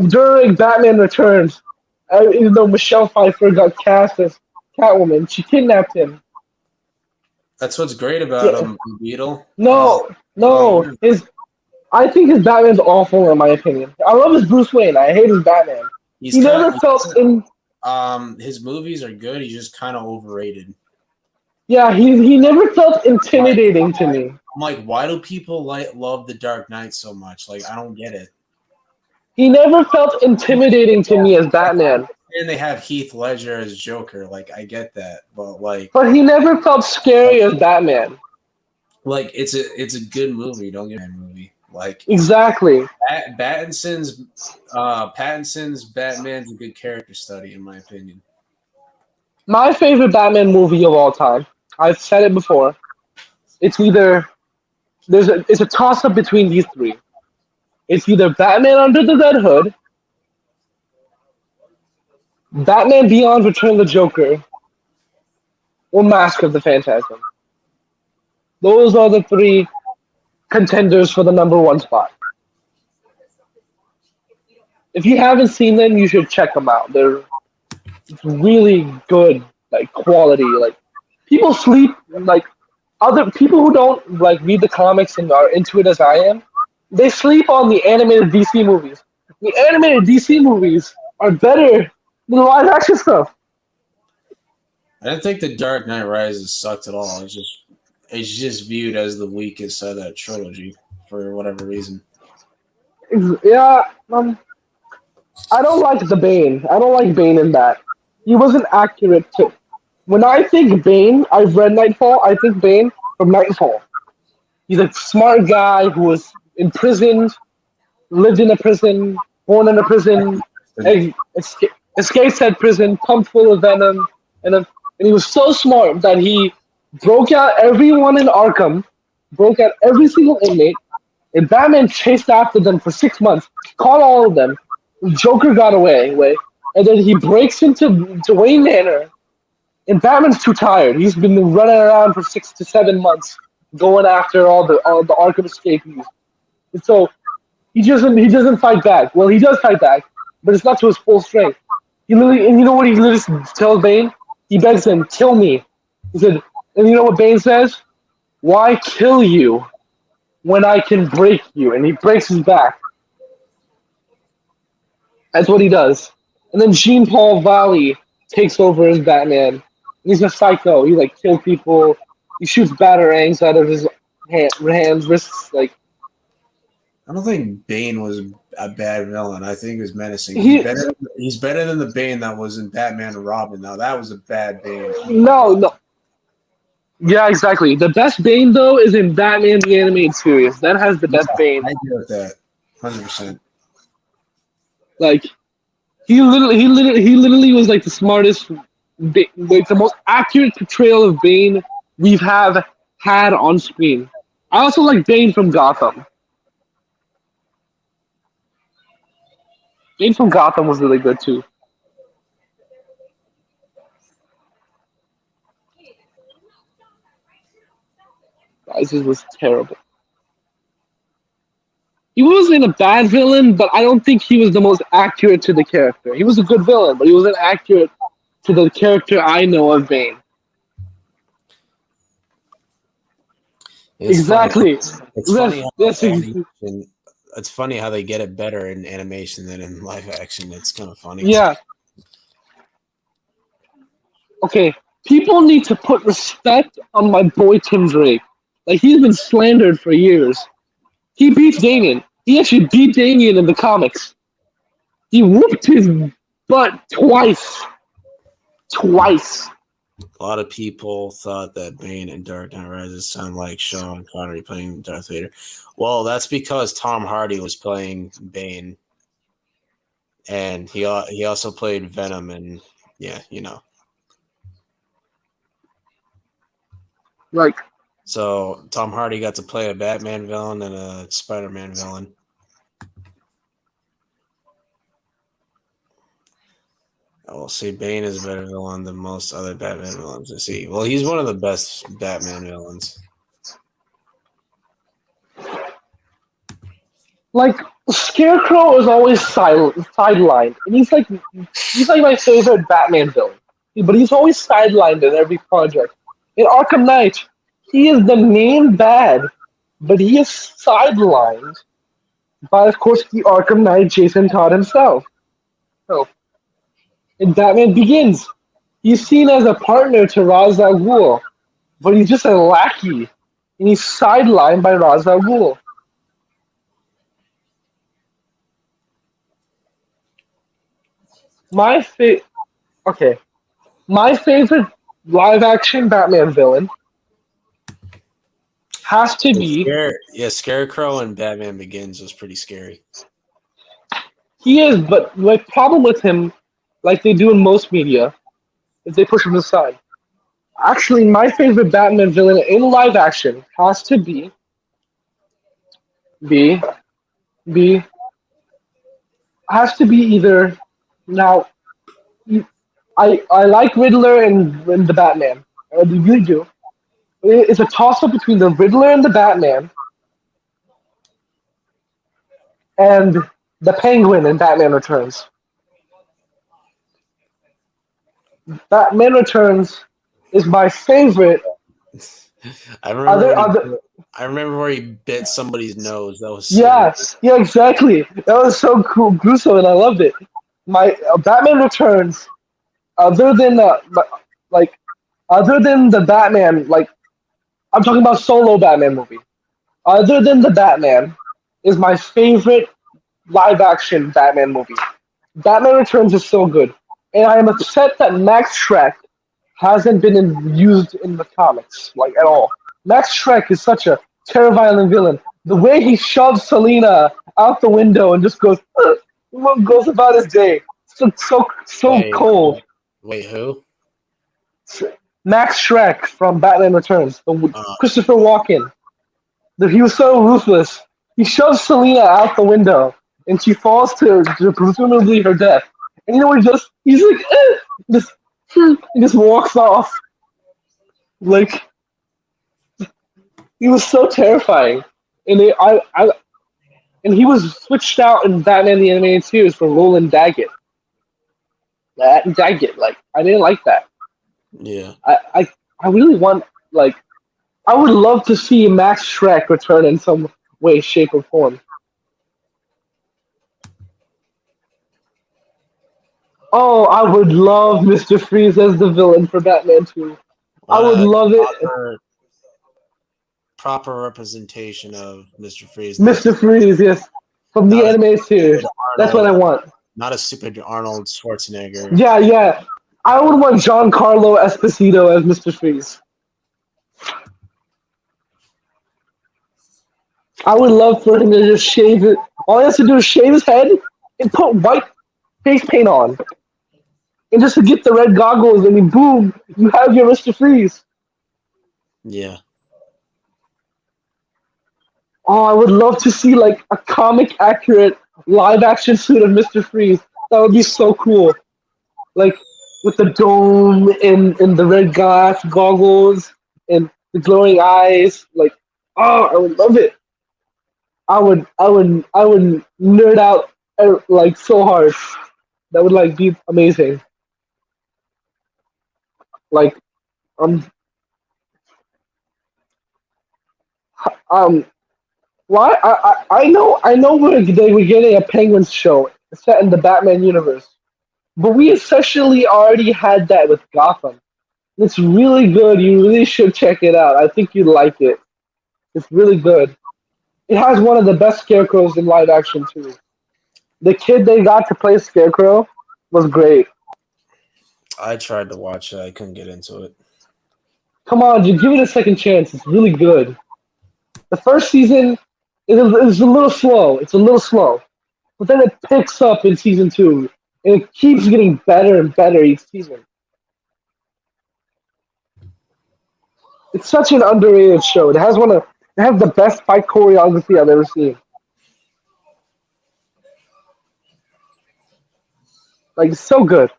during Batman Returns. Even though Michelle Pfeiffer got cast as Catwoman, she kidnapped him. That's what's great about Yeah. him, Blue Beetle. He's No. His I think his Batman's awful in my opinion. I love his Bruce Wayne. I hate his Batman. he's He kind never felt in. his movies are good. He's just kind of overrated. Yeah, he never felt intimidating to me. I'm like, why do people love The Dark Knight so much? Like, I don't get it. He never felt intimidating to me as Batman. And they have Heath Ledger as Joker. Like, I get that, but But he never felt scary as Batman. it's a good movie. Don't get me wrong, movie. Like Exactly. Pattinson's Batman's a good character study in my opinion. My favorite Batman movie of all time. I've said it before. It's a toss up between these three. It's either Batman Under the Red Hood, Batman Beyond Return of the Joker, or Mask of the Phantasm. Those are the three contenders for the number one spot. If you haven't seen them, you should check them out. They're really good, like quality. Like people sleep, like other people who don't like read the comics and are into it as I am. They sleep on the animated DC movies. The animated DC movies are better than the live action stuff. I didn't think The Dark Knight Rises sucked at all. It's just viewed as the weakest of that trilogy for whatever reason. Yeah, I don't like the Bane. I don't like Bane in that. He wasn't accurate to. When I think Bane, I've read Nightfall. I think Bane from Nightfall. He's a smart guy who was imprisoned, lived in a prison, born in a prison, escaped that prison, pumped full of venom, and he was so smart that he broke out everyone in Arkham, broke out every single inmate, and Batman chased after them for 6 months, caught all of them. Joker got away, and then he breaks into Wayne Manor, and Batman's too tired. He's been running around for 6 to 7 months, going after all the Arkham escapees, and so he doesn't fight back. Well, he does fight back, but it's not to his full strength. And you know what he literally tells Bane? He begs him, "Kill me." He said, and you know what Bane says? "Why kill you when I can break you?" And he breaks his back. That's what he does. And then Jean-Paul Valley takes over as Batman. He's a psycho. He kills people. He shoots batarangs out of his hands, wrists. I don't think Bane was a bad villain. I think he was menacing. He- He's better than the Bane that was in Batman and Robin. Now that was a bad Bane. No. Yeah, exactly. The best Bane though is in Batman the Animated Series. That has the best Bane. I agree with that, 100%. He literally was the smartest, the most accurate portrayal of Bane we've had on screen. I also like Bane from Gotham. Bane from Gotham was really good too. Rises was terrible. He wasn't a bad villain, but I don't think he was the most accurate to the character. He was a good villain, but he wasn't accurate to the character I know of Bane. It's Exactly. Funny. Yes, It's funny how they get it better in animation than in live action. It's kind of funny. yeah. Okay, people need to put respect on my boy Tim Drake. He's been slandered for years. He beats Damian. He actually beat Damian in the comics. He whooped his butt twice. Twice. A lot of people thought that Bane and Dark Knight Rises sound like Sean Connery playing Darth Vader. Well, that's because Tom Hardy was playing Bane, and he also played Venom, and yeah, So Tom Hardy got to play a Batman villain and a Spider-Man villain. will say Bane is a better villain than most other Batman villains I see. Well, he's one of the best Batman villains. Like Scarecrow is always sidelined, and he's like my favorite Batman villain. But he's always sidelined in every project. In Arkham Knight, he is the main bad, but he is sidelined by, of course, the Arkham Knight Jason Todd himself. So, in Batman Begins, he's seen as a partner to Ra's al Ghul, but he's just a lackey, and he's sidelined by Ra's al Ghul. My fa- okay, my favorite live action Batman villain has to be Scarecrow and Batman Begins was pretty scary. he is, but my problem with him, like they do in most media, is they push him aside. Actually, my favorite Batman villain in live action has to be be has to be either now. I like Riddler and the Batman. I really do. It's a toss up between the Riddler and the Batman and the Penguin in Batman Returns. Batman Returns is my favorite. I remember. Other I remember where he bit somebody's nose. That was yeah, exactly. That was so cool, gruesome, and I loved it. My Batman Returns, other than like, other than the Batman, like I'm talking about solo Batman movie. Other than the Batman, is my favorite live action Batman movie. Batman Returns is so good, and I am upset that Max Shrek hasn't been used in the comics like at all. Max Shrek is such a terrifying villain. The way he shoves Selina out the window and just goes about his day, so cold. Wait, who? Max Shrek from Batman Returns, Christopher Walken. He was so ruthless. He shoves Selina out the window, and she falls to presumably her death. And you know what he does? He's like, he just walks off. Like, he was so terrifying. And and he was switched out in Batman the Animated Series for Roland Daggett. Daggett, like, I didn't like that. Yeah. I really want, like, I would love to see Max Shrek return in some way, shape, or form. Oh, I would love Mr. Freeze as the villain for Batman 2. I would love it. Proper representation of Mr. Freeze. Mr. Freeze, yes. From the animated series. That's what I want. Not a stupid Arnold Schwarzenegger. Yeah. I would want Giancarlo Esposito as Mr. Freeze. I would love for him to just shave it. All he has to do is shave his head and put white face paint on. And just to get the red goggles, and then boom, you have your Mr. Freeze. Yeah. Oh, I would love to see like a comic accurate live action suit of Mr. Freeze. That would be so cool. Like with the dome and the red glass goggles and the glowing eyes. Like, oh, I would love it. I would nerd out like so hard. That would like be amazing. Like, um, why? I know we're getting a Penguins show set in the Batman universe, but we essentially already had that with Gotham. It's really good. You really should check it out. I think you'd like it. It's really good. It has one of the best Scarecrows in live action too. The kid they got to play Scarecrow was great. I tried to watch it. I couldn't get into it. Come on, dude, give it a second chance. It's really good. The first season is a little slow. It's a little slow. But then it picks up in season 2. And it keeps getting better and better each season. It's such an underrated show. It has the best fight choreography I've ever seen. Like, it's so good.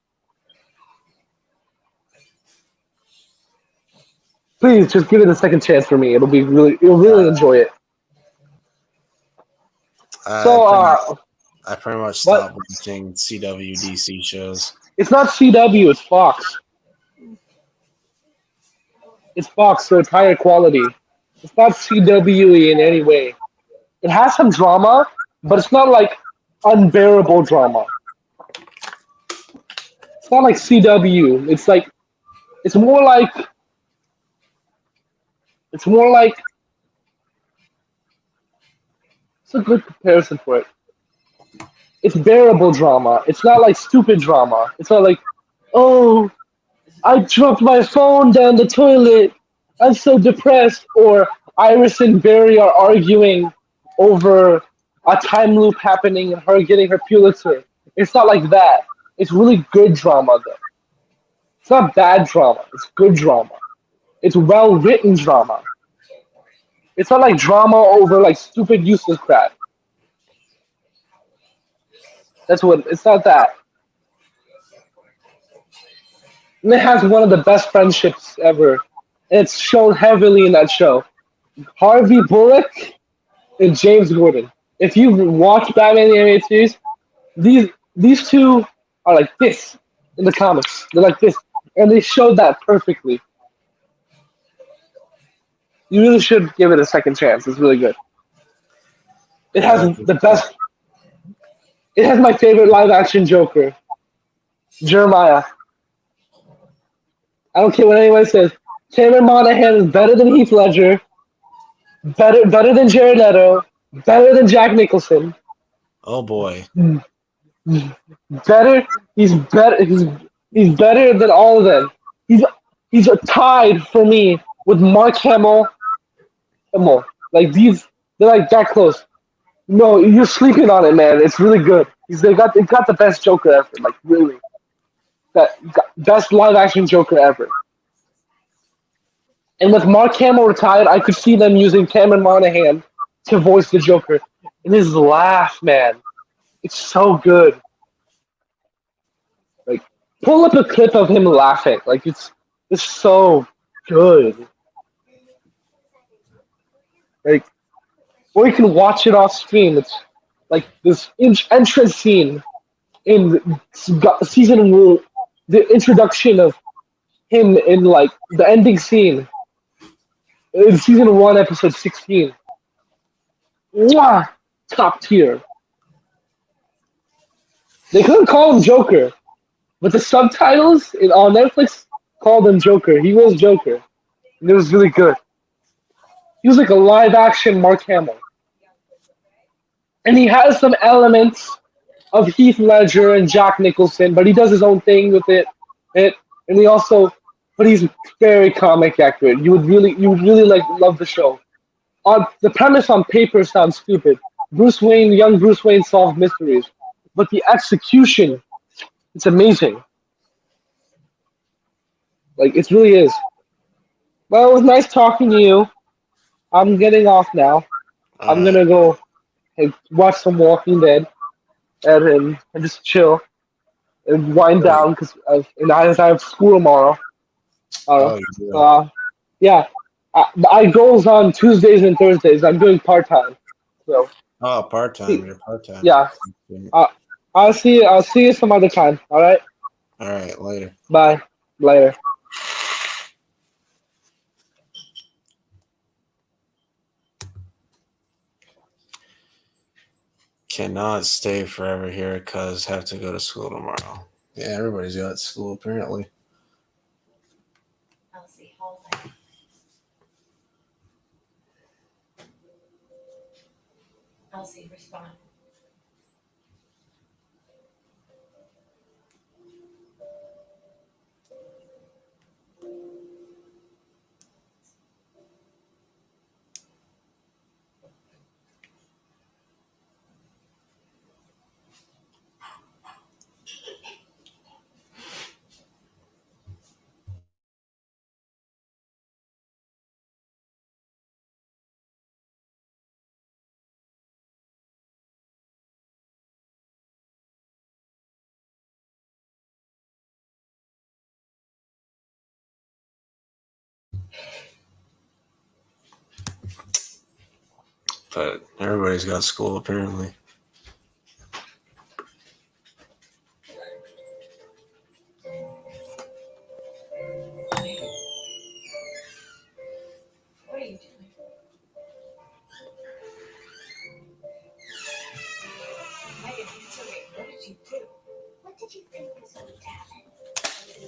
Please just give it a second chance for me. You'll really enjoy it. I So, pretty, I pretty much what? stopped watching CWDC shows. It's not CW. It's Fox. It's Fox, so it's higher quality. It's not CWE in any way. It has some drama, but it's not like unbearable drama. It's not like CW. It's more like it's more like it's a good comparison for it. It's bearable drama. It's not like stupid drama. It's not like, oh, I dropped my phone down the toilet. I'm so depressed. Or Iris and Barry are arguing over a time loop happening and her getting her Pulitzer. It's not like that. It's really good drama, though. It's not bad drama. It's good drama. It's well written drama. It's not like drama over like stupid useless crap. That's what. It's not that. And it has one of the best friendships ever. And it's shown heavily in that show. Harvey Bullock and James Gordon. If you've watched Batman the Animated Series, these two are like this in the comics. They're like this, and they showed that perfectly. You really should give it a second chance. It's really good. It Yeah, has the best. It has my favorite live action Joker, Jeremiah. I don't care what anyone says. Cameron Monaghan is better than Heath Ledger, better than Jared Leto, better than Jack Nicholson. oh boy. Better. He's better. He's better than all of them. He's tied for me with Mark Hamill. Hamill. Like these, they're like that close. No, you're sleeping on it, man. It's really good. They got the best Joker ever. Like really, best live action Joker ever. And with Mark Hamill retired, I could see them using Cameron Monaghan to voice the Joker. And his laugh, man, it's so good. Like, pull up a clip of him laughing. Like, it's so good. Like, or you can watch it off stream. It's like this entrance scene in season, the introduction of him in like the ending scene in season 1, episode 16. Mwah! Top tier. They couldn't call him Joker, but the subtitles on Netflix called him Joker. He was Joker, and it was really good. He was like a live action Mark Hamill, and he has some elements of Heath Ledger and Jack Nicholson, but he does his own thing with it. And he also, but he's very comic accurate. You would really like love the show. On the premise on paper sounds stupid. Young Bruce Wayne solved mysteries, but the execution, it's amazing. Like it really is. Well, it was nice talking to you. I'm getting off now. All I'm right. gonna go and watch some Walking Dead and just chill and wind down because I have school tomorrow. Uh, Oh, yeah. yeah, I goes on Tuesdays and Thursdays. I'm doing part time, so Oh, part time. You're part time. yeah. Uh, I'll see you some other time. All right. All right, later. Bye. Later. Cannot stay forever here because have to go to school tomorrow. Yeah, everybody's got school apparently. Elsie, hold on. Elsie, respond. But everybody's got school apparently. What are you doing? Megan, answer me. What did you do? What did you think was going to happen? I was in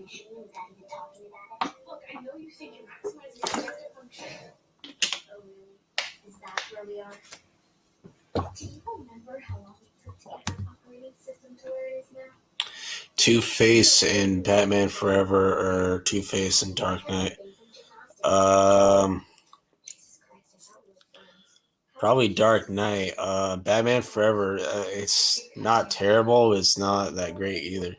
the without even talking about it. Look, I know you think you're maximizing your objective function. Oh, really? Is that where we are? Do you remember how long it took to get our operating system to where it is now? Two-Face in Batman Forever or Two-Face in Dark Knight? Jesus Christ, I thought we were friends. Probably Dark Knight. Batman Forever, it's not terrible. It's not that great either. Listen,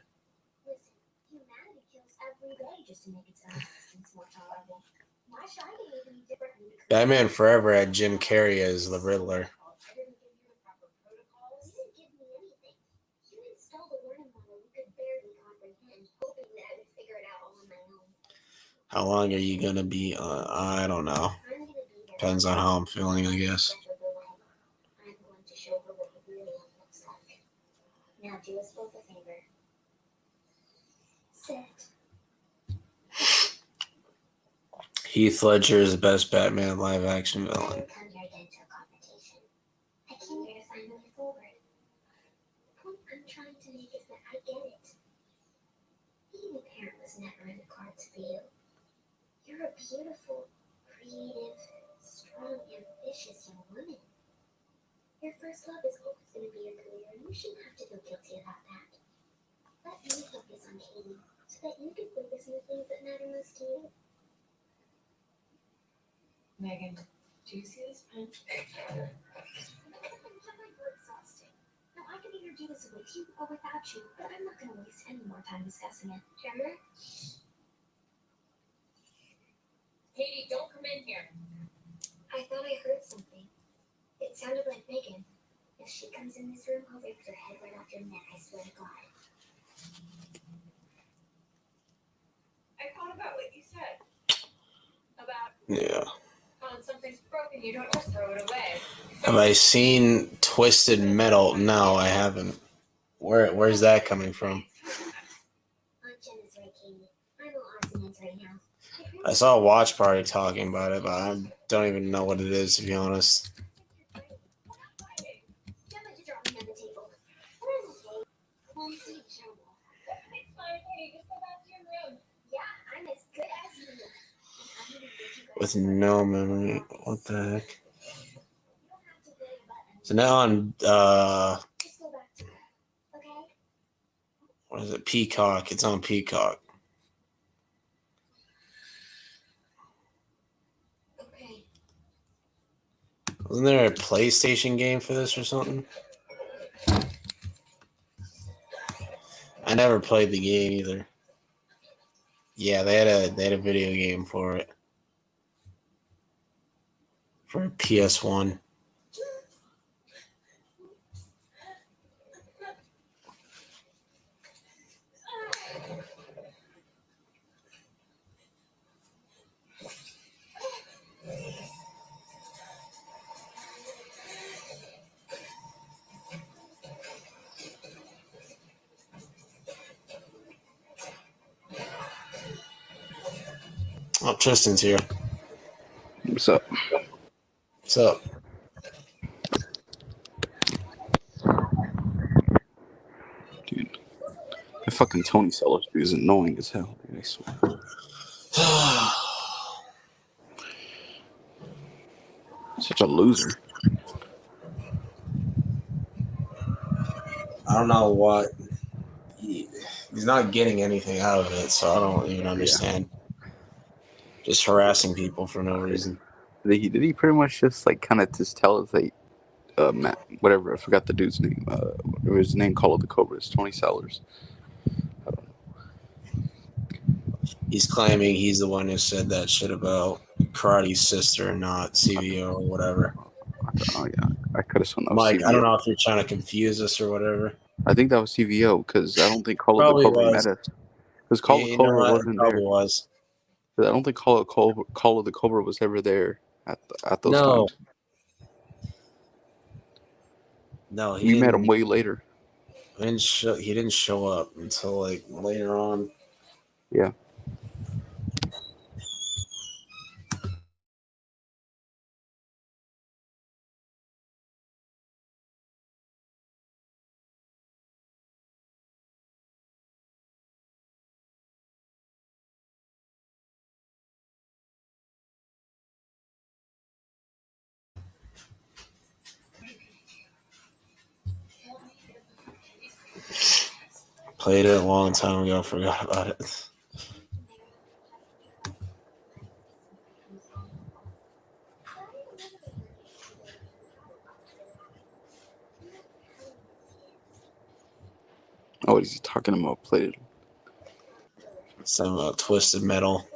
humanity kills every day just to make its own existence more tolerable. Why should I behave any differently? Batman Forever had Jim Carrey as the Riddler. I didn't give you the proper protocols. You didn't give me anything. You installed a learning model we could barely comprehend, hoping that I would figure it out all on my own. How long are you gonna be? I don't know. I'm gonna be there. Depends on how I'm feeling, I guess. I'm going to show her what the real love looks like. Now do us both a favor. Sit. Heath Ledger is the best Batman live-action I villain. didn't come here again to a competition. I came here to find a way forward. The point I'm trying to make is that I get it. Being a parent was never in the cards for you. You're a beautiful, creative, strong, ambitious young woman. Your first love is always going to be your career, and you shouldn't have to feel guilty about that. Let me focus on Katie, so that you can focus on the things that matter most to you. Megan, do you see this pen? You're exhausting. Now I can either do this with you or without you, but I'm not going to waste any more time discussing it. Sure? Katie, don't come in here. I thought I heard something. It sounded like Megan. If she comes in this room, I'll rip your head right off your neck, I swear to God. I thought about what you said. About Yeah. when something's broken, you don't just throw it away. Have I seen Twisted Metal? No, I haven't. Where's that coming from? Aunt Jenna's right, Katie. I'm all odds and ends right now. I saw a watch party talking about it, but I don't even know what it is, to be honest. Don't let you drop me on the table. But I'm okay. Mom, see you, show me. It's fine, Katie. Just go back to your room. Yeah, I'm as good as you. And I'm gonna get you guys. With no memory. What the heck? You don't have to worry about anything. So now on, Just go back to it. Okay? what is it? Peacock. It's on Peacock. Okay. Wasn't there a PlayStation game for this or something? I never played the game either. Yeah, they had a video game for it. For PS1. Oh, Tristan's here. What's up? What's up? Dude, that fucking Tony Sellers dude is annoying as hell, dude, I swear. Such a loser. I don't know what. He's not getting anything out of it, so I don't even understand. Just harassing people for no reason. Did he pretty much just like kind of just tell us like Matt, whatever, I forgot the dude's name. His name, Call of the Cobras, Tony Sellers. He's claiming he's the one who said that shit about Karate's sister, not CVO or whatever. Oh yeah, I could have sworn that was Mike, CVO. I don't know if you're trying to confuse us or whatever. I think that was CVO because I don't think Call of the Probably Cobra was. met us. Because Call of the You know Cobra what? It wasn't probably there. was. I don't think Call of the Cobra was ever there at those No. times. No, We met him way later. he didn't show up until like later on. Yeah. Played it a long time ago. Forgot about it. Oh, what is he talking about? Played it. Some Twisted Metal.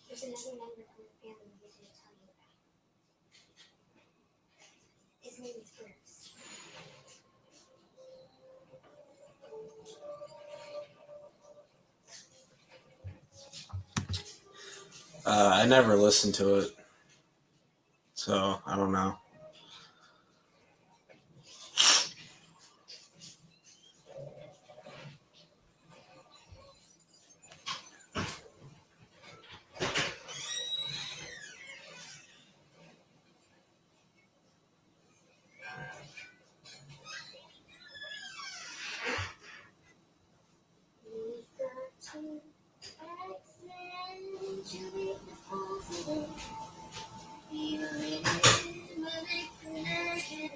There's another member from the family we didn't tell you about. His name is Bruce. I never listened to it, so I don't know. We've got two X-Men to make the possible. We believe in the magic.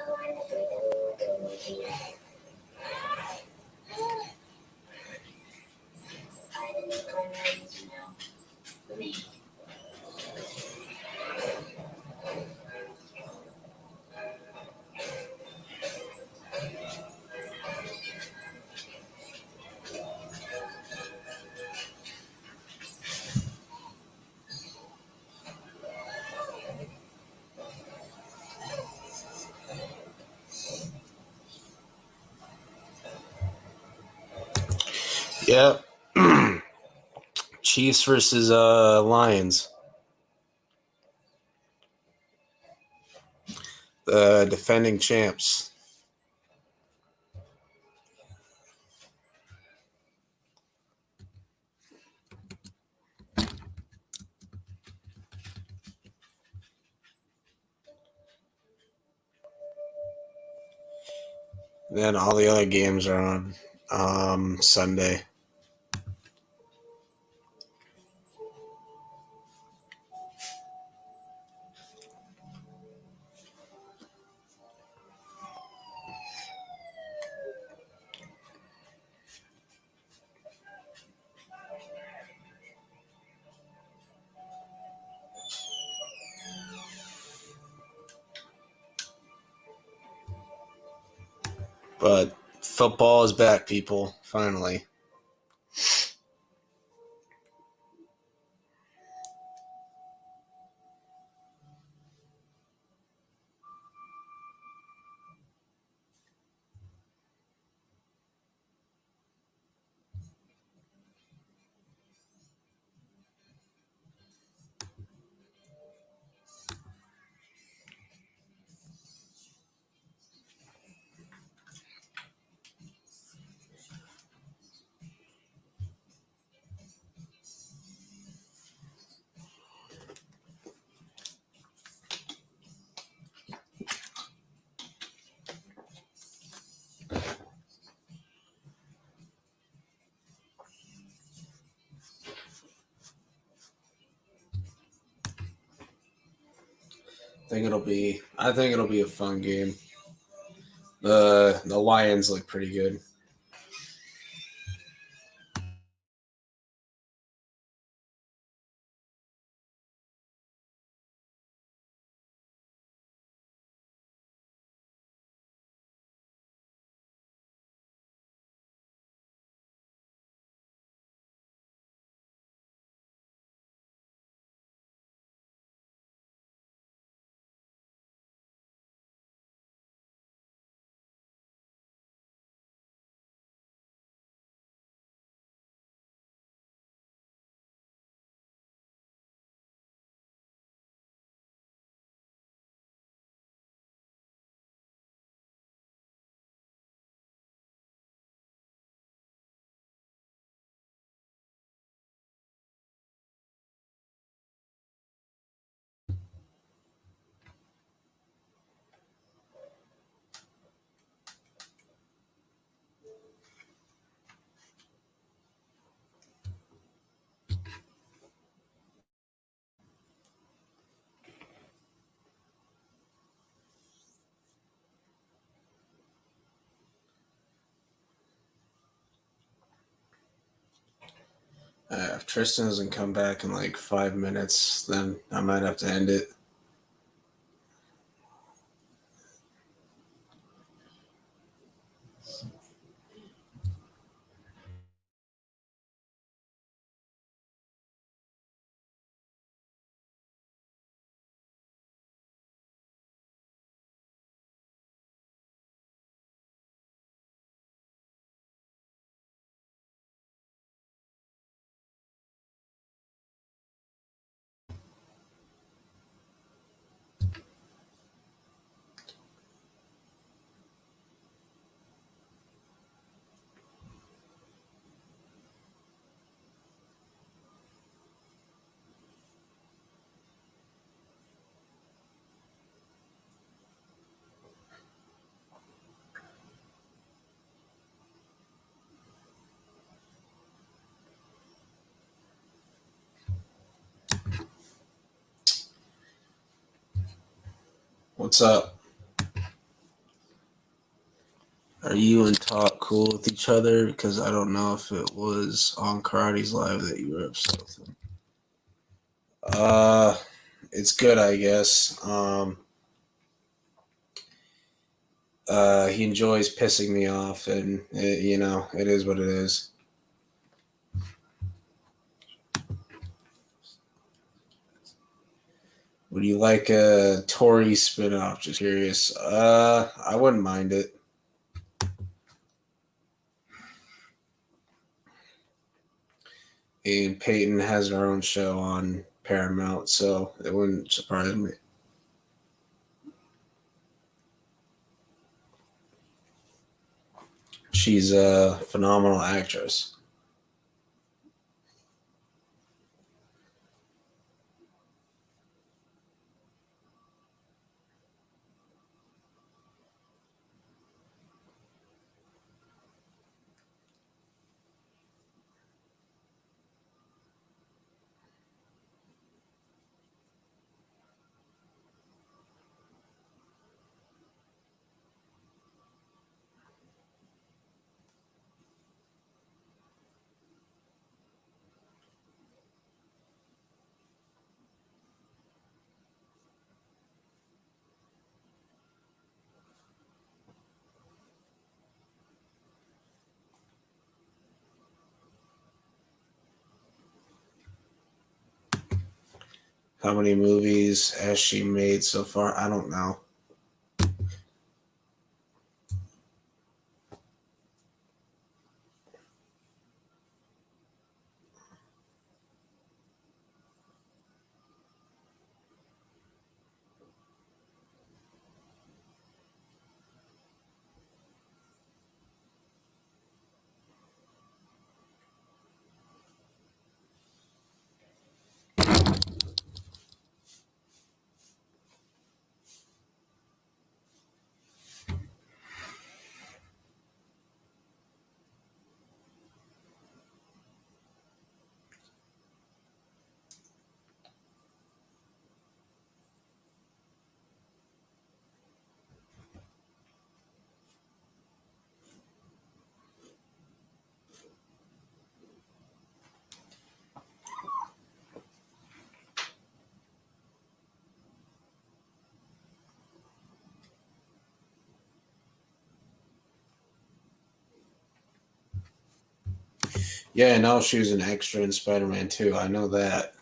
Oh, I'm afraid that we won't go with you. I didn't go around to know. Me. Yep. Chiefs versus Lions. The defending champs. Then all the other games are on Sunday. But football is back, people. Finally. I think it'll be a fun game. The Lions look pretty good. If Tristan doesn't come back in like 5 minutes, then I might have to end it. What's up? Are you and Talk cool with each other? Because I don't know if it was on Karate's live that you were upset with him. It's good, I guess. He enjoys pissing me off, and it is what it is. Would you like a Thoeries spin-off? Just curious. I wouldn't mind it. And Peyton has her own show on Paramount, so it wouldn't surprise me. She's a phenomenal actress. How many movies has she made so far? I don't know. Yeah, now she was an extra in Spider-Man 2. I know that.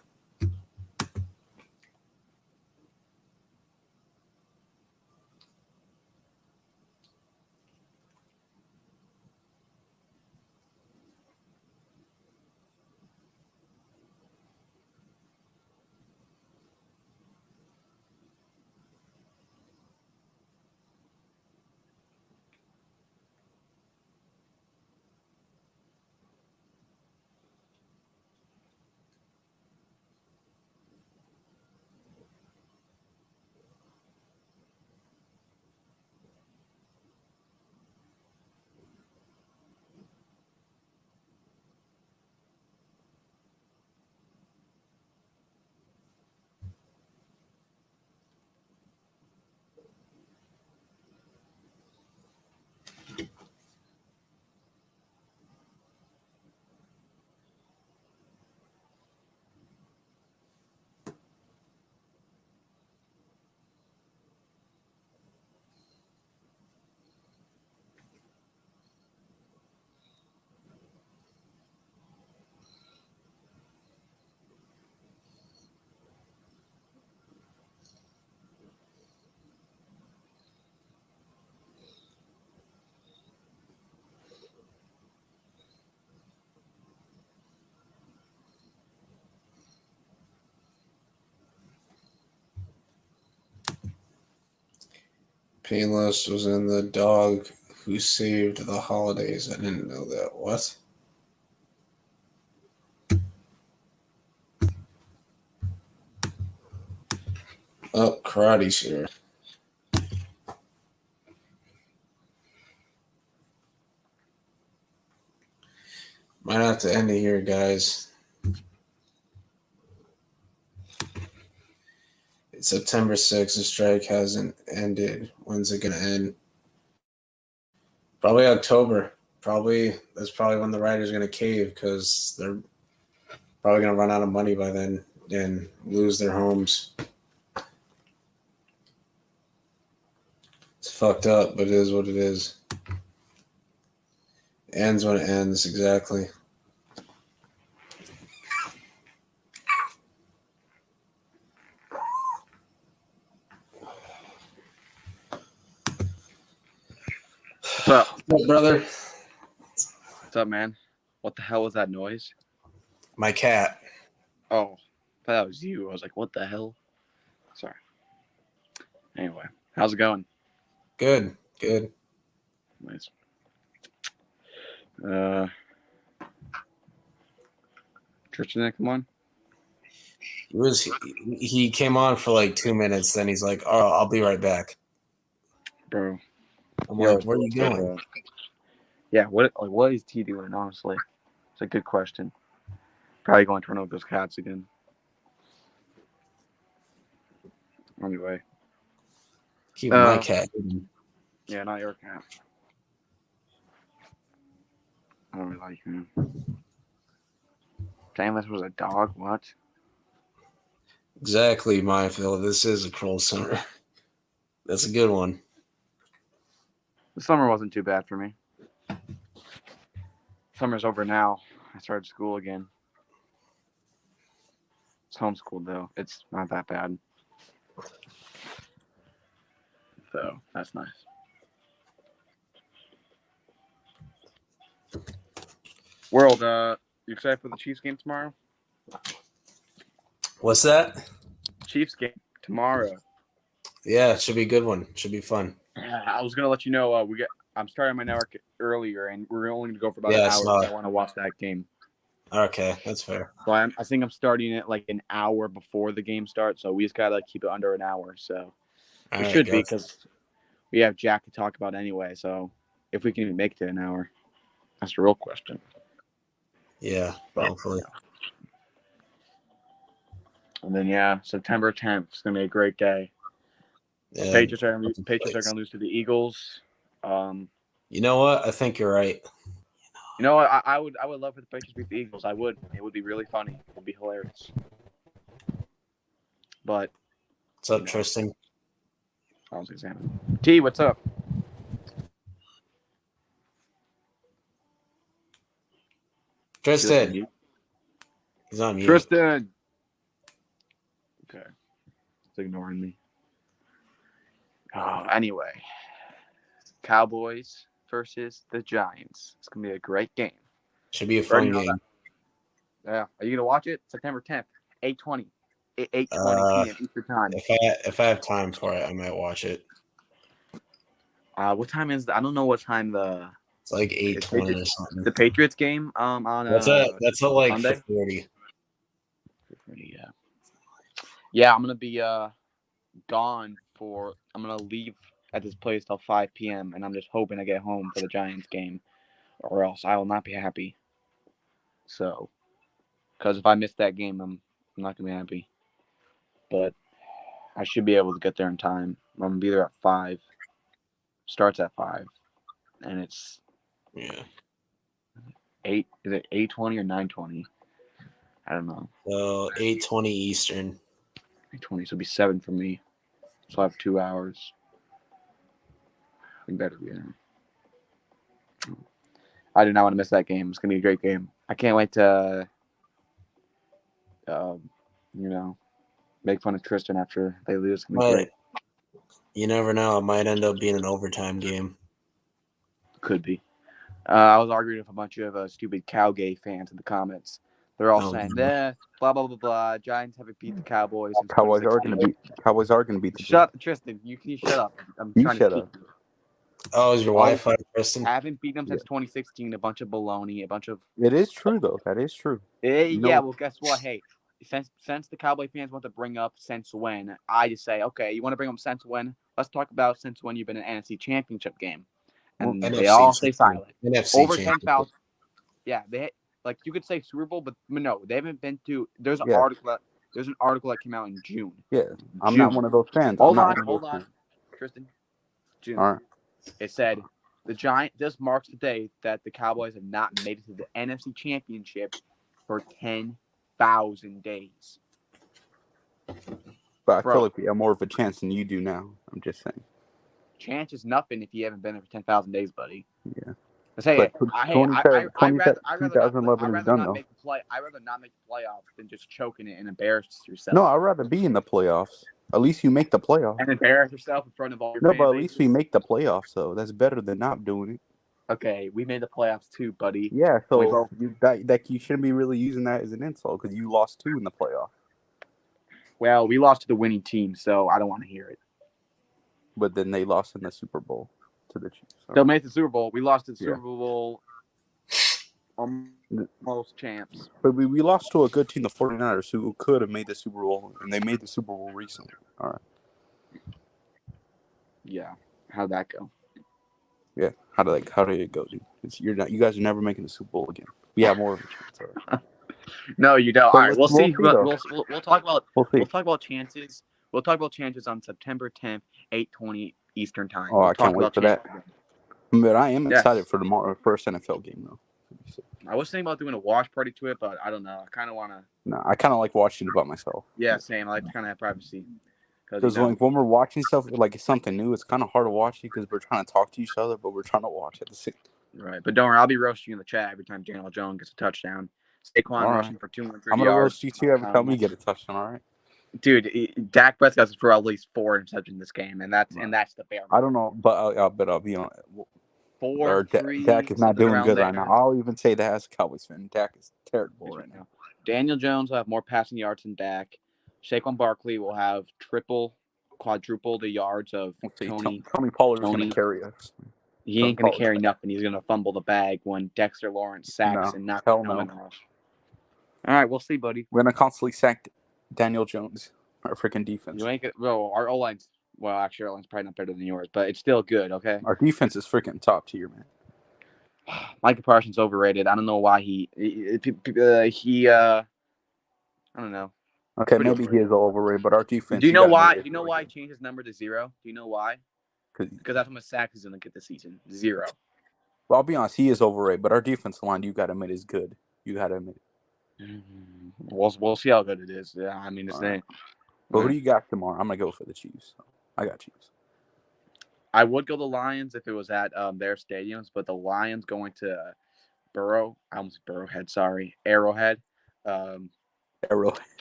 Painless was in The Dog Who Saved the Holidays. I didn't know that. What? Oh, Karate's here. Might have to end it here, guys. It's September 6th. The strike hasn't ended. When's it going to end? Probably October. That's probably when the writers are going to cave because they're probably going to run out of money by then and lose their homes. It's fucked up, but it is what it is. Ends when it ends, exactly. What's up? What's up, brother? What's up, man? What the hell was that noise? My cat. Oh, I thought that was you. I was like, what the hell? Sorry. Anyway, how's it going? Good, good. Nice. Church didn't come on? He came on for like 2 minutes, then he's like, "Oh, I'll be right back." Bro. I'm Yo, like, "Where are you going?" Yeah, what is T doing, honestly? It's a good question. Probably going to run over those cats again. Anyway. Keep my cat. Yeah, not your cat. I don't really like him. Damn, this was a dog? What? Exactly, my Phil. This is a cruel summer. That's a good one. The summer wasn't too bad for me. Summer's over now. I started school again. It's homeschooled though. It's not that bad. So that's nice. World, you excited for the Chiefs game tomorrow? What's that? Chiefs game tomorrow. Yeah, it should be a good one. Should be fun. I was gonna let you know I'm starting my network earlier, and we're only gonna go for about Yeah, an I hour. saw So it. I want to watch that game. Okay, that's fair. So I think I'm starting it like an hour before the game starts. So we just gotta keep it under an hour. So All we right, should be gotcha. because we have Jack to talk about anyway. So if we can even make it to an hour, that's the real question. Yeah, But, hopefully. and then September 10th is gonna be a great day. Yeah, Patriots are gonna lose to the Eagles. You know what? I think you're right. You know what? I would love for the Patriots to beat the Eagles. I would. It would be really funny. It would be hilarious. But What's up, Tristan? I was examining. T, what's up? Tristan. He's on mute. Tristan. Okay. It's ignoring me. Oh, anyway. Cowboys versus the Giants. It's gonna be a great game. Should be a Already fun know game. Yeah. Are you gonna watch it? September 10th, 8:20. 8:20 p.m. Eastern time. If I have time for it, I might watch it. What time is I don't know what time It's like 8:20 or something. the Patriots game on That's a like Sunday? 40. Yeah. Yeah, I'm gonna be gone I'm gonna leave at this place till 5 p.m. and I'm just hoping to get home for the Giants game, or else I will not be happy. So, because if I miss that game, I'm not gonna be happy. But I should be able to get there in time. I'm gonna be there at 5. Starts at 5, and it's 8. Is it 8:20 or 9:20? I don't know. So 8:20 Eastern. 8:20, so it'll be 7 for me. So I have 2 hours. We better be there. I do not want to miss that game. It's gonna be a great game. I can't wait to, make fun of Tristan after they lose. It's gonna be great. You never know. It might end up being an overtime game. Could be. I was arguing with a bunch of stupid Cowgay fans in the comments. They're all saying, blah, blah, blah, blah. Giants haven't beat the Cowboys since Cowboys are 2016. gonna beat the Tristan, you shut up. I'm You trying shut to up. speak. Oh, is your Wi-Fi, Tristan? Haven't beat them since 2016. A bunch of baloney. A bunch of. It is true though. That is true. Yeah. Well, guess what? Hey, since the Cowboy fans want to bring up since when, I just say, okay, you want to bring up since when? Let's talk about since when you've been in an NFC Championship game, and they all stay silent. NFC Over 10,000. Yeah, you could say Super Bowl, but no, they haven't been to. There's an article that came out in June. Yeah, I'm not one of those fans. Hold on, Tristan. June. All right. It said this marks the day that the Cowboys have not made it to the NFC Championship for 10,000 days. But I feel like we have more of a chance than you do now. I'm just saying. Chance is nothing if you haven't been there for 10,000 days, buddy. Yeah. I'd rather 2011 is done though. I'd rather not make the playoffs than just choking it and embarrass yourself. No, I'd rather be in the playoffs. At least you make the playoffs. And embarrass yourself in front of all your No, fan but at bases. least we make the playoffs, though. That's better than not doing it. Okay, we made the playoffs too, buddy. Yeah, so you shouldn't be really using that as an insult because you lost 2 in the playoff. Well, we lost to the winning team, so I don't want to hear it. But then they lost in the Super Bowl to the Chiefs. They made the Super Bowl. We lost to the Super Bowl. Almost champs. But we lost to a good team, the 49ers, who could have made the Super Bowl, and they made the Super Bowl recently. All right. Yeah. How'd that go? Yeah. How did it go, dude? You guys are never making the Super Bowl again. We have more of a chance. All right. No, you don't. So all right, we'll see. We'll talk about chances. We'll talk about chances on September 10th, 8:20 Eastern time. Oh, I can't wait for that. But I am excited for tomorrow first NFL game though. I was thinking about doing a watch party to it, but I don't know. I kind of want to. No, I kind of like watching it by myself. Yeah, same. I like to kind of have privacy. Because like when we're watching stuff like it's something new, it's kind of hard to watch it because we're trying to talk to each other, but we're trying to watch at the same. Right, but don't worry, I'll be roasting you in the chat every time Daniel Jones gets a touchdown. Saquon All right. rushing for 203 I'm gonna yards. roast you too every time we get a touchdown. All right. Dude, Dak Prescott's for at least 4 interceptions in this game, and that's the bare. I don't know, but I'll be on. 4, 3, Dak is not something doing around good there. right now. I'll even say that as a Cowboys fan. Dak is terrible right now. Daniel Jones will have more passing yards than Dak. Saquon Barkley will have quadruple the yards of Tony. Tony Pollard's going to carry us. He ain't going to carry nothing. He's going to fumble the bag when Dexter Lawrence sacks and knocks him in the rush. All right, we'll see, buddy. We're going to constantly sack Daniel Jones, our freaking defense. You ain't our O-line's, well, actually, our O-line's probably not better than yours, but it's still good, okay? Our defense is freaking top tier, man. Micah Parsons overrated. I don't know why he I don't know. Okay, maybe he is overrated, but our defense. Do you know why? Do you know why he changed his number to 0? Do you know why? Because that's how much sacks he's gonna get this season. 0. Well, I'll be honest, he is overrated, but our defensive line, you got to admit, is good. You got to admit it. We'll see how good it is. Yeah, I mean, it's But who do you got tomorrow? I'm gonna go for the Chiefs. I got Chiefs. I would go the Lions if it was at their stadiums, but the Lions going to Arrowhead. Arrowhead.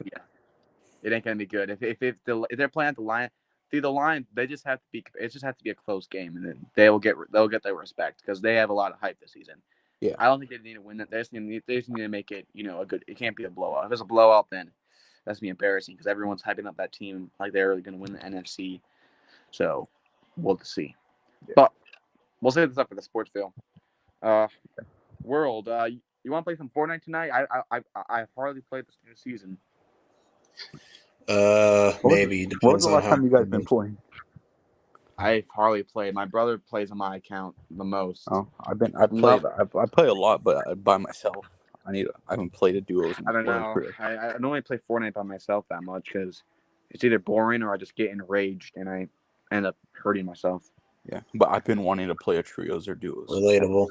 Yeah, it ain't gonna be good. If they're playing at the Lions, the Lions, they just have to be. It just has to be a close game, and then they'll get their respect because they have a lot of hype this season. Yeah, I don't think they need to win that. They just need to make it, a good. It can't be a blowout. If it's a blowout, then that's be embarrassing because everyone's hyping up that team like they're going to win the NFC. So we'll see. Yeah. But we'll save this up for the sports film. World, you want to play some Fortnite tonight? I've hardly played this new season. Maybe. What was the last time you guys been playing? I've hardly played. My brother plays on my account the most. Oh, I play a lot, but by myself. I haven't played a duos. I don't know. I don't really play Fortnite by myself that much because it's either boring or I just get enraged and I end up hurting myself. Yeah, but I've been wanting to play a trios or duos. Relatable.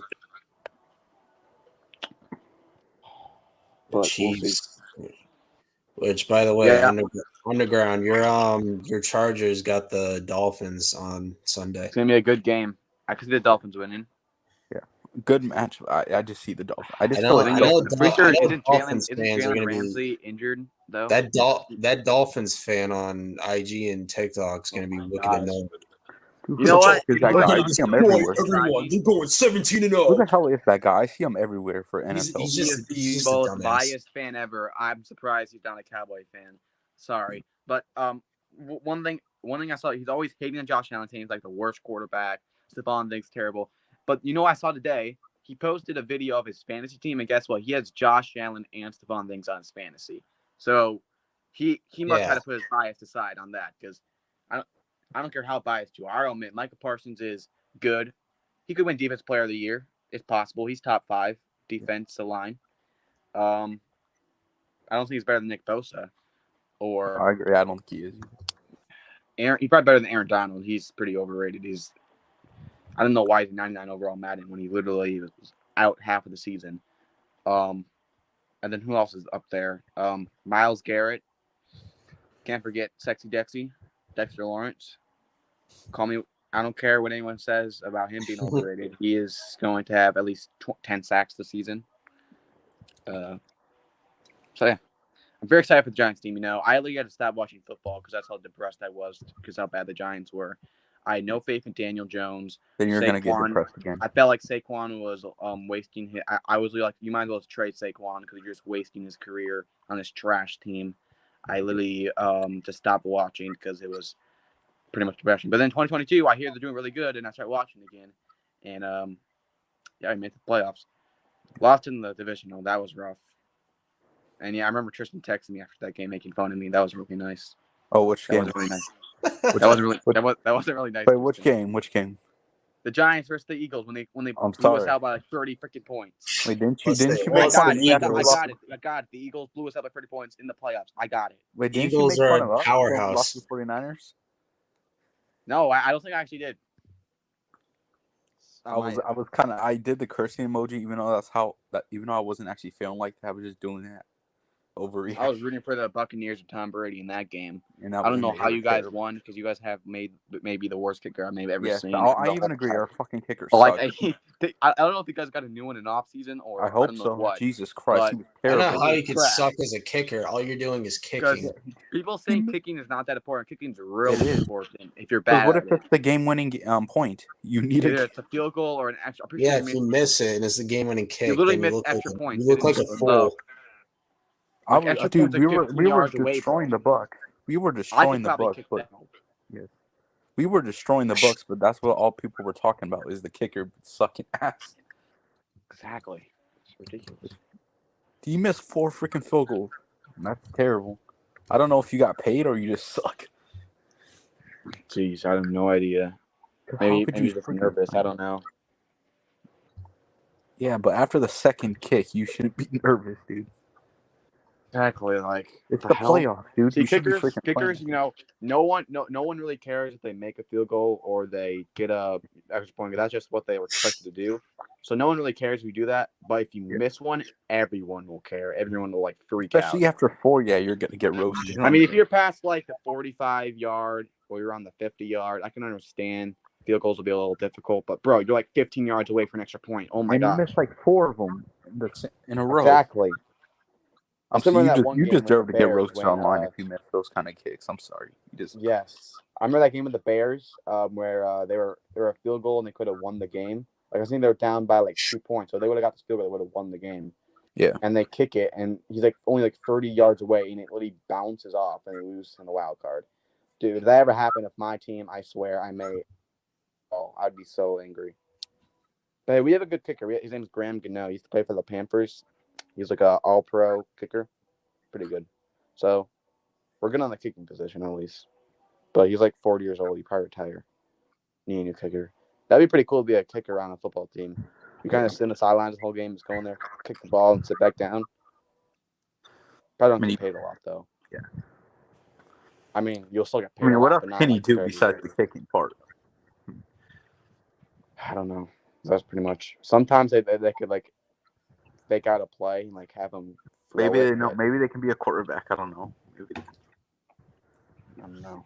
But Chiefs. Which, by the way, Underground, your Chargers got the Dolphins on Sunday. It's gonna be a good game. I could see the Dolphins winning. Yeah, good match. I just see the Dolphins. I'm pretty sure isn't Jalen Ramsey injured though? That Dolphins fan on IG and TikTok is gonna be looking at no. You know what? I see him everywhere. Everyone, they're going 17-0. Who the hell is that guy? I see him everywhere for NFL. He's just the most biased fan ever. I'm surprised he's not a Cowboy fan. Sorry, but one thing I saw, he's always hating on Josh Allen, saying he's like the worst quarterback. Stephon Diggs terrible. But I saw today he posted a video of his fantasy team, and guess what? He has Josh Allen and Stephon Diggs on his fantasy. So he must have to put his bias aside on that because I don't care how biased you are. I'll admit Micah Parsons is good. He could win Defense Player of the Year. It's possible. He's top 5 defensive line. I don't think he's better than Nick Bosa. I agree. I don't think he is. He's probably better than Aaron Donald. He's pretty overrated. I don't know why he's 99 overall Madden when he literally was out half of the season. And then who else is up there? Myles Garrett. Can't forget Sexy Dexter Lawrence. Call me. I don't care what anyone says about him being overrated. He is going to have at least 10 sacks this season. So yeah, I'm very excited for the Giants team. I literally had to stop watching football because that's how depressed I was because how bad the Giants were. I had no faith in Daniel Jones. Then you're going to get depressed again. I felt like Saquon was wasting his. I was like, you might as well trade Saquon because you're just wasting his career on this trash team. I literally just stopped watching because it was pretty much depression. But then 2022, I hear they're doing really good, and I start watching again. And I made the playoffs. Lost in the divisional. That was rough. And I remember Tristan texting me after that game, making fun of me. That was really nice. Oh, which game? That was really nice. That wasn't really nice. Wait, which game? Which game? The Giants versus the Eagles when they blew us out by like 30 freaking points. Wait, didn't you? I got it. The Eagles blew us out by 30 points in the playoffs. I got it. Wait, didn't Eagles you make fun are of us? powerhouse. Lost to 49ers? No, I don't think I actually did. I did the cursing emoji even though I wasn't actually feeling like that. I was just doing that. Overreaction. I was rooting for the Buccaneers with Tom Brady in that game. And that I don't know one, how they you were guys terrible. won because you guys have made maybe the worst kicker I've maybe ever Yes, seen. I even agree. Our fucking kicker Like sucked. I don't know if you guys got a new one in off season or I I hope don't know so. what. Jesus Christ, he But was I don't know terrible. how was you could trash. suck as a kicker. All you're doing is Because kicking. people saying kicking is not that important. Kicking's really It is. important if you're Because bad what at if it. it's the game-winning point? You need Either a it's a field goal or an extra. I'm pretty Yeah, sure if you miss it and it's the game-winning kick, literally then you missed look like extra points. you look like a Didn't you? fool. Like extra dude, points, like 15 yards away, destroying bro. the Bucks. We were I destroying could the probably Bucks, kick but that. yes, we were destroying the Bucks. But that's what all people were talking about is the kicker sucking ass. Exactly. It's ridiculous. You missed 4 freaking field goals. That's terrible. I don't know if you got paid or you just suck. Jeez, I have no idea. Maybe just nervous. I don't know. Yeah, but after the second kick, you shouldn't be nervous, dude. Exactly. Like It's the the hell? playoffs, dude. See, You should be kickers, freaking playing. you know, no one really cares if they make a field goal or they get a extra point. That's just what they were expected to do. So no one really cares if you do that. But if you miss one, everyone will care. Everyone will like freak Especially out. after 4, yeah, you're gonna get roasted. I mean, if you're past like the 45-yard or you're on the 50-yard, I can understand field goals will be a little difficult. But bro, you're like 15 yards away for an extra point. Oh my and you god! missed like 4 of them in a row. Exactly. I still So remember that one you game with deserve the to get Bears roasted when, online if you miss those kind of kicks. I'm sorry. yes, I remember that game with the Bears where they were a field goal and they could have won the game. Like I think they were down by like 2 points, so they would have got this field goal, they would have won the game. Yeah. And they kick it, and he's like only like 30 yards away, and it literally bounces off, and they lose in the wild card. Dude, if that ever happened with my team, I swear I'd be so angry. But hey, we have a good kicker. His name's Graham Gano. He used to play for the Panthers. He's like a all-pro kicker. Pretty good. So we're good on the kicking position at least. But he's like 40 years old. He probably retire. Need a new kicker. That'd be pretty cool to be a kicker on a football team. You kind of sit in the sidelines the whole game, just go in there, kick the ball, and sit back down. Probably don't get paid a lot though. Yeah. I mean, you'll still get paid. A what lot, else but not can he like do compared to besides the kicking part? I don't know. That's pretty much. Sometimes they could like fake out a play and like have them. Maybe they can be a quarterback. I don't know. I don't know.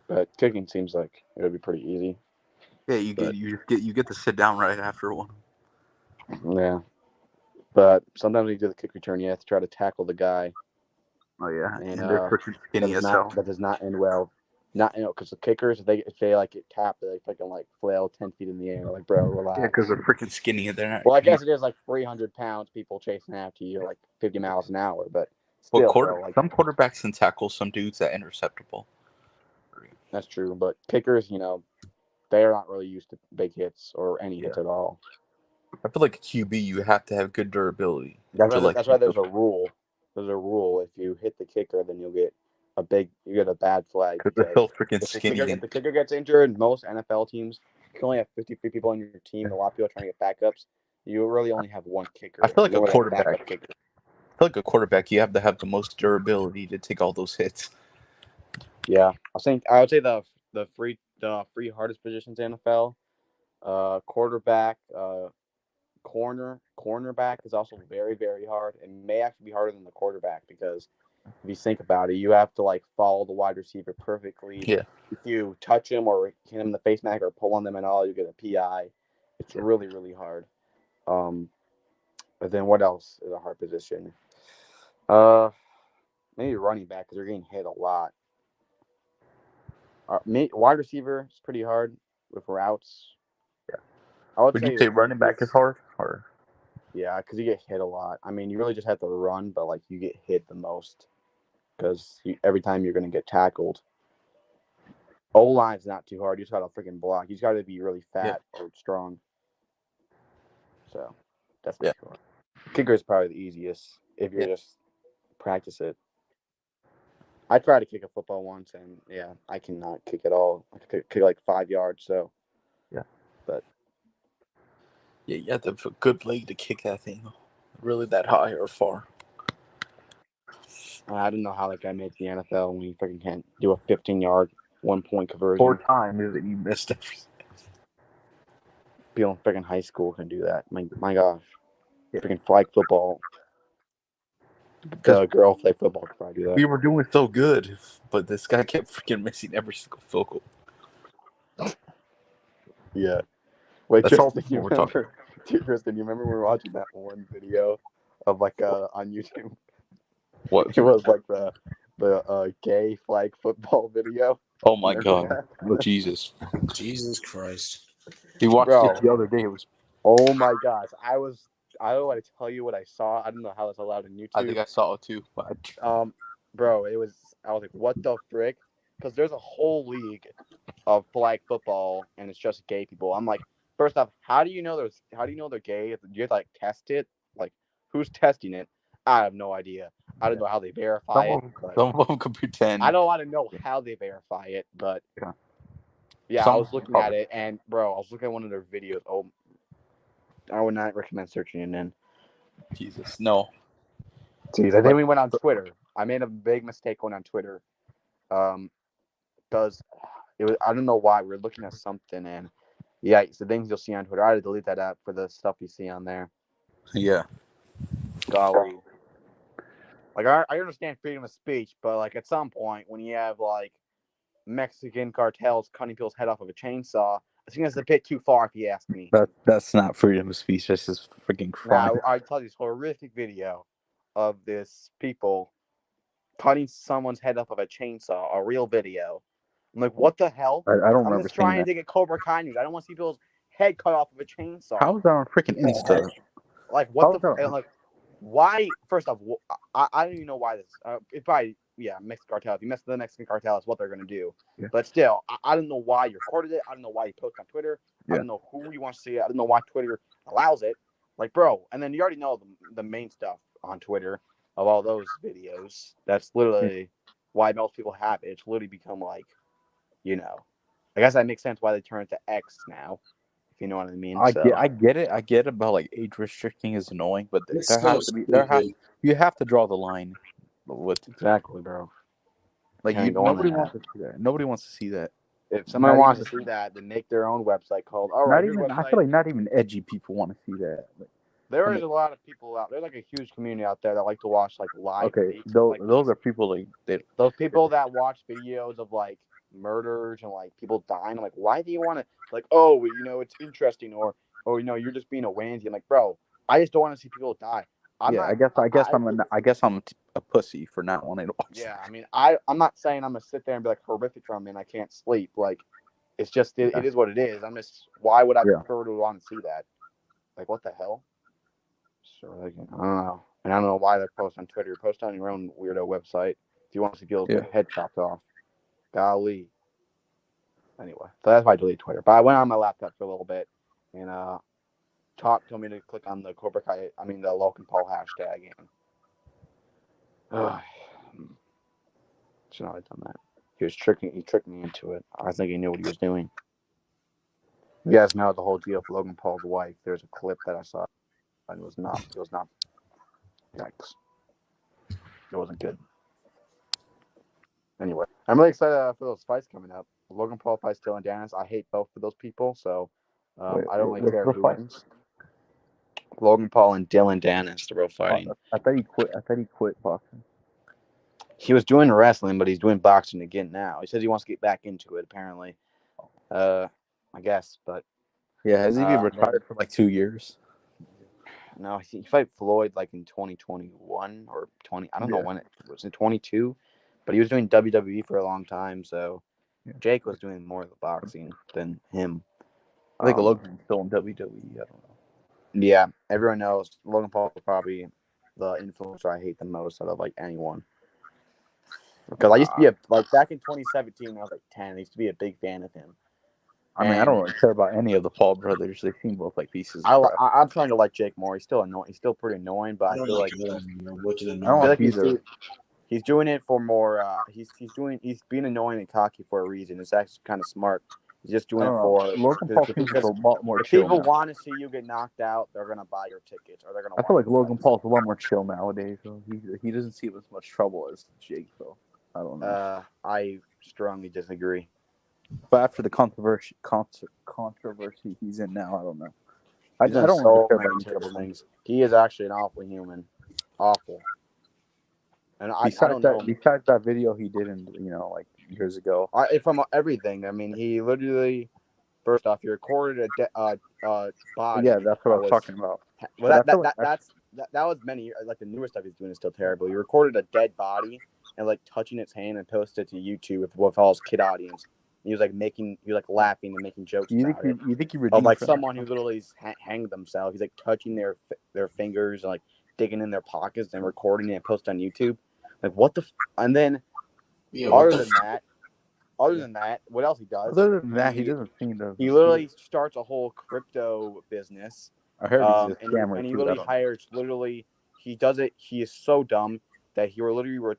But kicking seems like it would be pretty easy. Yeah, you get to sit down right after one. Yeah. But sometimes when you do the kick return, you have to try to tackle the guy. Oh yeah, and they're freaking skinny as hell. That does not end well. Not because the kickers, if they like get tapped, they fucking like flail 10 feet in the air. Like, bro, relax. Yeah, because they're freaking skinny. They're not. Well, I guess it is like 300 pounds people chasing after you, like 50 miles an hour. But still, some quarterbacks can tackle some dudes that interceptable. That's true, but kickers, they're not really used to big hits or any hits at all. I feel like a QB, you have to have good durability. That's why there's a rule. There's a rule. If you hit the kicker, then you get a bad flag. Because they're so freaking skinny. If the kicker gets injured, most NFL teams can only have 53 people on your team. A lot of people are trying to get backups. You really only have one kicker. I feel like a quarterback, you have to have the most durability to take all those hits. Yeah, I would say the three hardest positions in NFL. Quarterback, cornerback is also very, very hard. It may actually be harder than the quarterback because if you think about it, you have to like follow the wide receiver perfectly. Yeah. If you touch him or hit him in the face mask or pull on them at all, you get a PI. It's really, really hard. But then what else is a hard position? Maybe running back because they're getting hit a lot. Wide receiver is pretty hard with routes. Yeah. Would you say running back is hard? Or? Yeah, because you get hit a lot. I mean, you really just have to run, but like you get hit the most because every time you're going to get tackled. O-line's not too hard. You just got to freaking block. You just got to be really fat or strong. So that's hard. Kicker is probably the easiest if you just practice it. I tried to kick a football once, and I cannot kick at all. I could kick like 5 yards. So but you have to have a good leg to kick that thing really that high or far. I don't know how that guy made the NFL when he freaking can't do a 15-yard 1-point conversion. 4 times that you missed everything. People in freaking high school can do that. My gosh. Freaking flag football. The girl play football could probably do that. We were doing so good, but this guy kept freaking missing every single field goal. Yeah. Wait, That's all Tristan, you we're talking. remember? Tristan, you remember we were watching that one video of like on YouTube? What? It was like the gay flag football video. Oh my Remember god! Oh, Jesus! Jesus Christ. We watched Bro. it the other day. It was. Oh my gosh, I don't want to tell you what I saw. I don't know how it's allowed on YouTube. I think I saw it too. But Bro, I was like, what the frick? Because there's a whole league of flag football, and it's just gay people. I'm like, first off, how do you know they're gay? Do you have to, like, test it? Like, who's testing it? I have no idea. I don't know how they verify it. some of them could pretend. I don't want to know how they verify it, but yeah, Some I was looking at it, and bro, I was looking at one of their videos. Oh, I would not recommend searching it in. Jesus, no. Jeez, I think we went on Twitter. I made a big mistake going on Twitter. Because it was, I don't know why, we were looking at something, and yeah, it's the things you'll see on Twitter. I had to delete that app for the stuff you see on there. Yeah. Golly. Like, I understand freedom of speech, but like at some point when you have like Mexican cartels cutting people's head off of a chainsaw, I think that's a bit too far if you ask me. That's not freedom of speech. That's just freaking crime. Now, I tell you this horrific video of this people cutting someone's head off of a chainsaw, a real video. I'm like, what the hell? I don't I'm remember just seeing trying that. to get Cobra Kai news. I don't want to see people's head cut off of a chainsaw. How is that on freaking Insta? Like, what the like? Why? First off, I don't even know why this. It probably Mexican cartel. If you mess with the Mexican cartel, that's what they're gonna do. Yeah. But still, I don't know why you recorded it. I don't know why you posted on Twitter. Yeah. I don't know who you want to see it. I don't know why Twitter allows it. Like, bro, and then you already know the main stuff on Twitter of all those videos. That's literally why most people have it. It's literally become like, you know, I guess that makes sense why they turn it to X now. If you know what I mean. I get it. I get about like age restricting is annoying, but you have to draw the line. Exactly, bro. Like nobody wants to see that. Nobody wants to see that. If someone wants to see that, then make their own website called. All right, I feel like not even edgy people want to see that. There is a lot of people out there. There's like a huge community out there that like to watch like live. Okay, those are people like those people that watch videos of like murders and like people dying. I'm like, why do you want to like? Oh, you know, it's interesting, or you know, you're just being a wansy. I'm like, bro, I just don't want to see people die. I guess I'm a pussy for not wanting to watch. Yeah, I mean, I'm not saying I'm gonna sit there and be like horrific from me and I can't sleep. Like, it's just it is what it is. I'm just, why would I prefer to want to see that? Like, what the hell? So like, I don't know, and I don't know why they're posting on Twitter. Post on your own weirdo website if you want to see people's head chopped off. Golly. Anyway, so that's why I deleted Twitter. But I went on my laptop for a little bit, and Talk told me to click on the Cobra Kai, the Logan Paul hashtag, and should not have done that. He tricked me into it. I think he knew what he was doing. You guys know the whole deal for Logan Paul's wife. There's a clip that I saw, and it was not. Yikes. It wasn't good. Anyway, I'm really excited for those fights coming up. Logan Paul fights Dylan Dennis. I hate both of those people, so I don't really care who wins. Logan Paul and Dylan Dennis, they're both fighting. I thought he quit boxing. He was doing wrestling, but he's doing boxing again now. He says he wants to get back into it, apparently. I guess, but yeah, has he been retired for like 2 years? No, he fought Floyd like in 2021 or 20. I don't know when it was, in 22, but he was doing WWE for a long time. So Jake was doing more of the boxing than him. I think Logan's still in WWE. I don't know. Yeah, everyone knows Logan Paul is probably the influencer I hate the most out of like anyone. Because I used to be back in 2017 when I was like 10, I used to be a big fan of him. I mean, I don't really care about any of the Paul brothers. They seem both like pieces of crap. I'm trying to like Jake more. He's still annoying. He's still pretty annoying, but I feel like he's doing it for more. He's being annoying and cocky for a reason. It's actually kind of smart. He's just doing it for Logan Paul seems a lot more chill. If people want to see you get knocked out, they're gonna buy your tickets, or they're gonna. I feel like Logan Paul's a lot more chill nowadays. So he doesn't see as much trouble as Jake, though. I don't know. I strongly disagree. But after the controversy he's in now, I don't know. I don't really care about terrible things. He is actually an awful human. Awful. And I don't know. Besides that video he did in like years ago. From everything, I mean, he literally first off, he recorded a body. Yeah, that's what I was talking about. Well, But I feel like that was many. Like the newer stuff he's doing is still terrible. He recorded a dead body and like touching its hand and posted it to YouTube with all his kid audience. He was like laughing and making jokes about it. You think he Of redeemed like from someone who literally hanged themselves. He's like touching their fingers and like digging in their pockets and recording it and posting on YouTube. Like what the? And then Yeah, other than that, what else he does? Other than that, he doesn't seem to. He literally starts a whole crypto business. I heard he's a scammer and he too. literally hires he does it. He is so dumb that he literally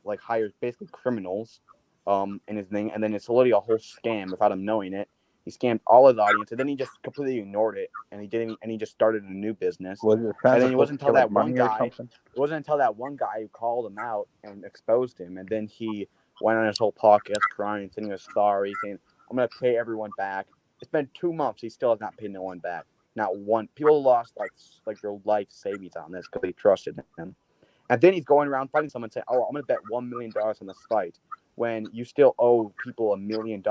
like hires basically criminals in his thing, and then it's literally a whole scam without him knowing it. He scammed all his audience, and then he just completely ignored it, and he just started a new business. And then it wasn't until that one guy. It wasn't until that one guy who called him out and exposed him, and then he went on his whole podcast crying, sending us sorry, saying, "I'm gonna pay everyone back." It's been 2 months. He still has not paid no one back. Not one. People lost like their life savings on this because they trusted him. And then he's going around fighting someone saying, "Oh, I'm gonna bet $1 million on this fight," when you still owe people $1 million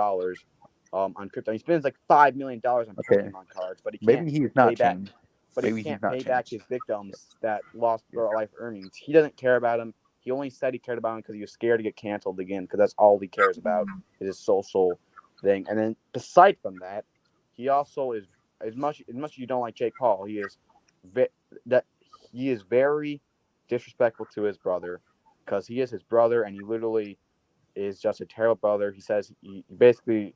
on crypto. He spends like $5 million on Pokemon cards, but he can't. Maybe he's not back. changed. But he can't pay back his victims that lost their life earnings. He doesn't care about him. He only said he cared about him because he was scared to get canceled again, because that's all he cares about is his social thing. And then, aside from that, he also is as much as you don't like Jake Paul, he is very disrespectful to his brother, because he is his brother, and he literally is just a terrible brother. He says he basically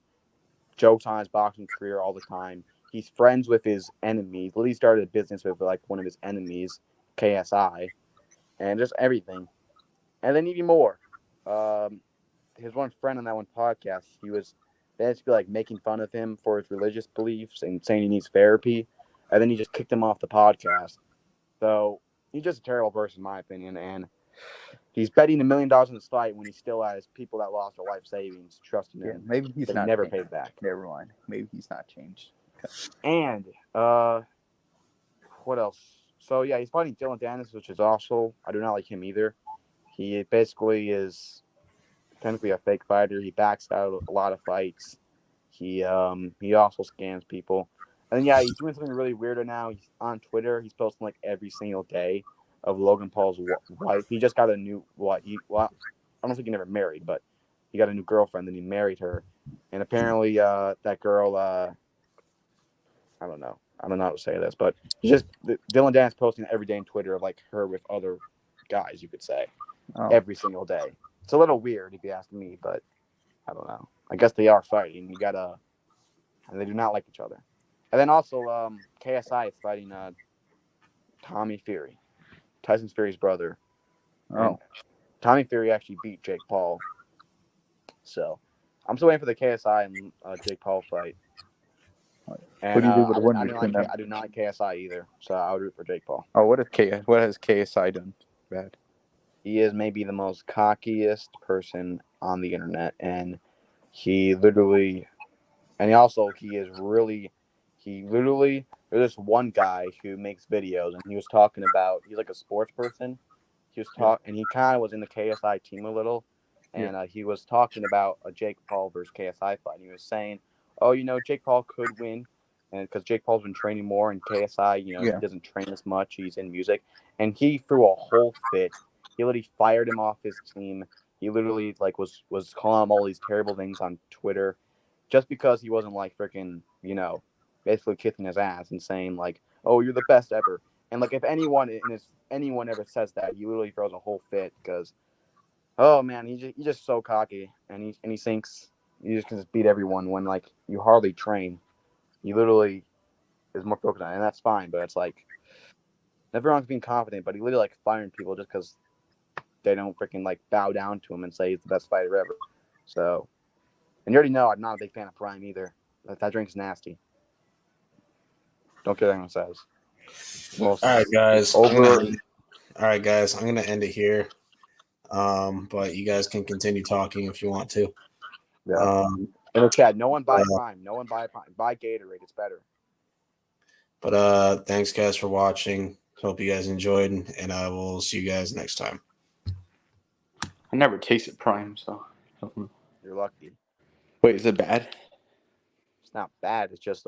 jokes on his boxing career all the time. He's friends with his enemies. He started a business with like one of his enemies, KSI, and just everything. And then even more, his one friend on that one podcast, he was basically like making fun of him for his religious beliefs and saying he needs therapy, and then he just kicked him off the podcast. So he's just a terrible person, in my opinion, and he's betting $1 million on this fight when he still has people that lost their life savings trusting him. Yeah, maybe he's not never changed. paid back. Never mind. Maybe he's not changed. And what else? So yeah, he's fighting Dylan Dennis, which is also, I do not like him either. He basically is technically a fake fighter. He backs out a lot of fights. He also scams people. And then, yeah, he's doing something really weirder now. He's on Twitter. He's posting like every single day of Logan Paul's wife. He just got a new I don't think he never married, but he got a new girlfriend. Then he married her, and apparently that girl I don't know how to say this, but he's just Dylan Dan's posting every day on Twitter of like her with other guys, you could say, every single day. It's a little weird if you ask me, but I don't know. I guess they are fighting. And they do not like each other. And then also KSI is fighting Tommy Fury, Tyson Fury's brother. And Tommy Fury actually beat Jake Paul. So I'm still waiting for the KSI and Jake Paul fight. And, What do you do with the win I between them? do not like KSI either, so I would root for Jake Paul. Oh, what has KSI done bad? He is maybe the most cockiest person on the internet, and he literally there's this one guy who makes videos, and he was talking about, he's like a sports person. And he kind of was in the KSI team a little, and he was talking about a Jake Paul versus KSI fight. And he was saying, "Oh, Jake Paul could win, and because Jake Paul's been training more, and KSI, he doesn't train as much. He's in music." And he threw a whole fit. He literally fired him off his team. He literally was calling him all these terrible things on Twitter, just because he wasn't like freaking, basically kissing his ass and saying like, "Oh, you're the best ever." And like, if anyone ever says that, he literally throws a whole fit, because, oh man, he's just so cocky, and he thinks you just can just beat everyone when like you hardly train. He literally is more focused on it, and that's fine. But it's like, everyone's being confident, but he literally like firing people just because they don't freaking like bow down to him and say he's the best fighter ever. So, and you already know I'm not a big fan of Prime either. That drink's nasty. Don't care what anyone says. All right, guys. I'm gonna end it here. But you guys can continue talking if you want to. Yeah. In the chat, no one buy Prime. No one buy Prime. Buy Gatorade. It's better. But thanks, guys, for watching. Hope you guys enjoyed, and I will see you guys next time. I never tasted Prime, so I don't know. You're lucky. Wait, is it bad? It's not bad. It's just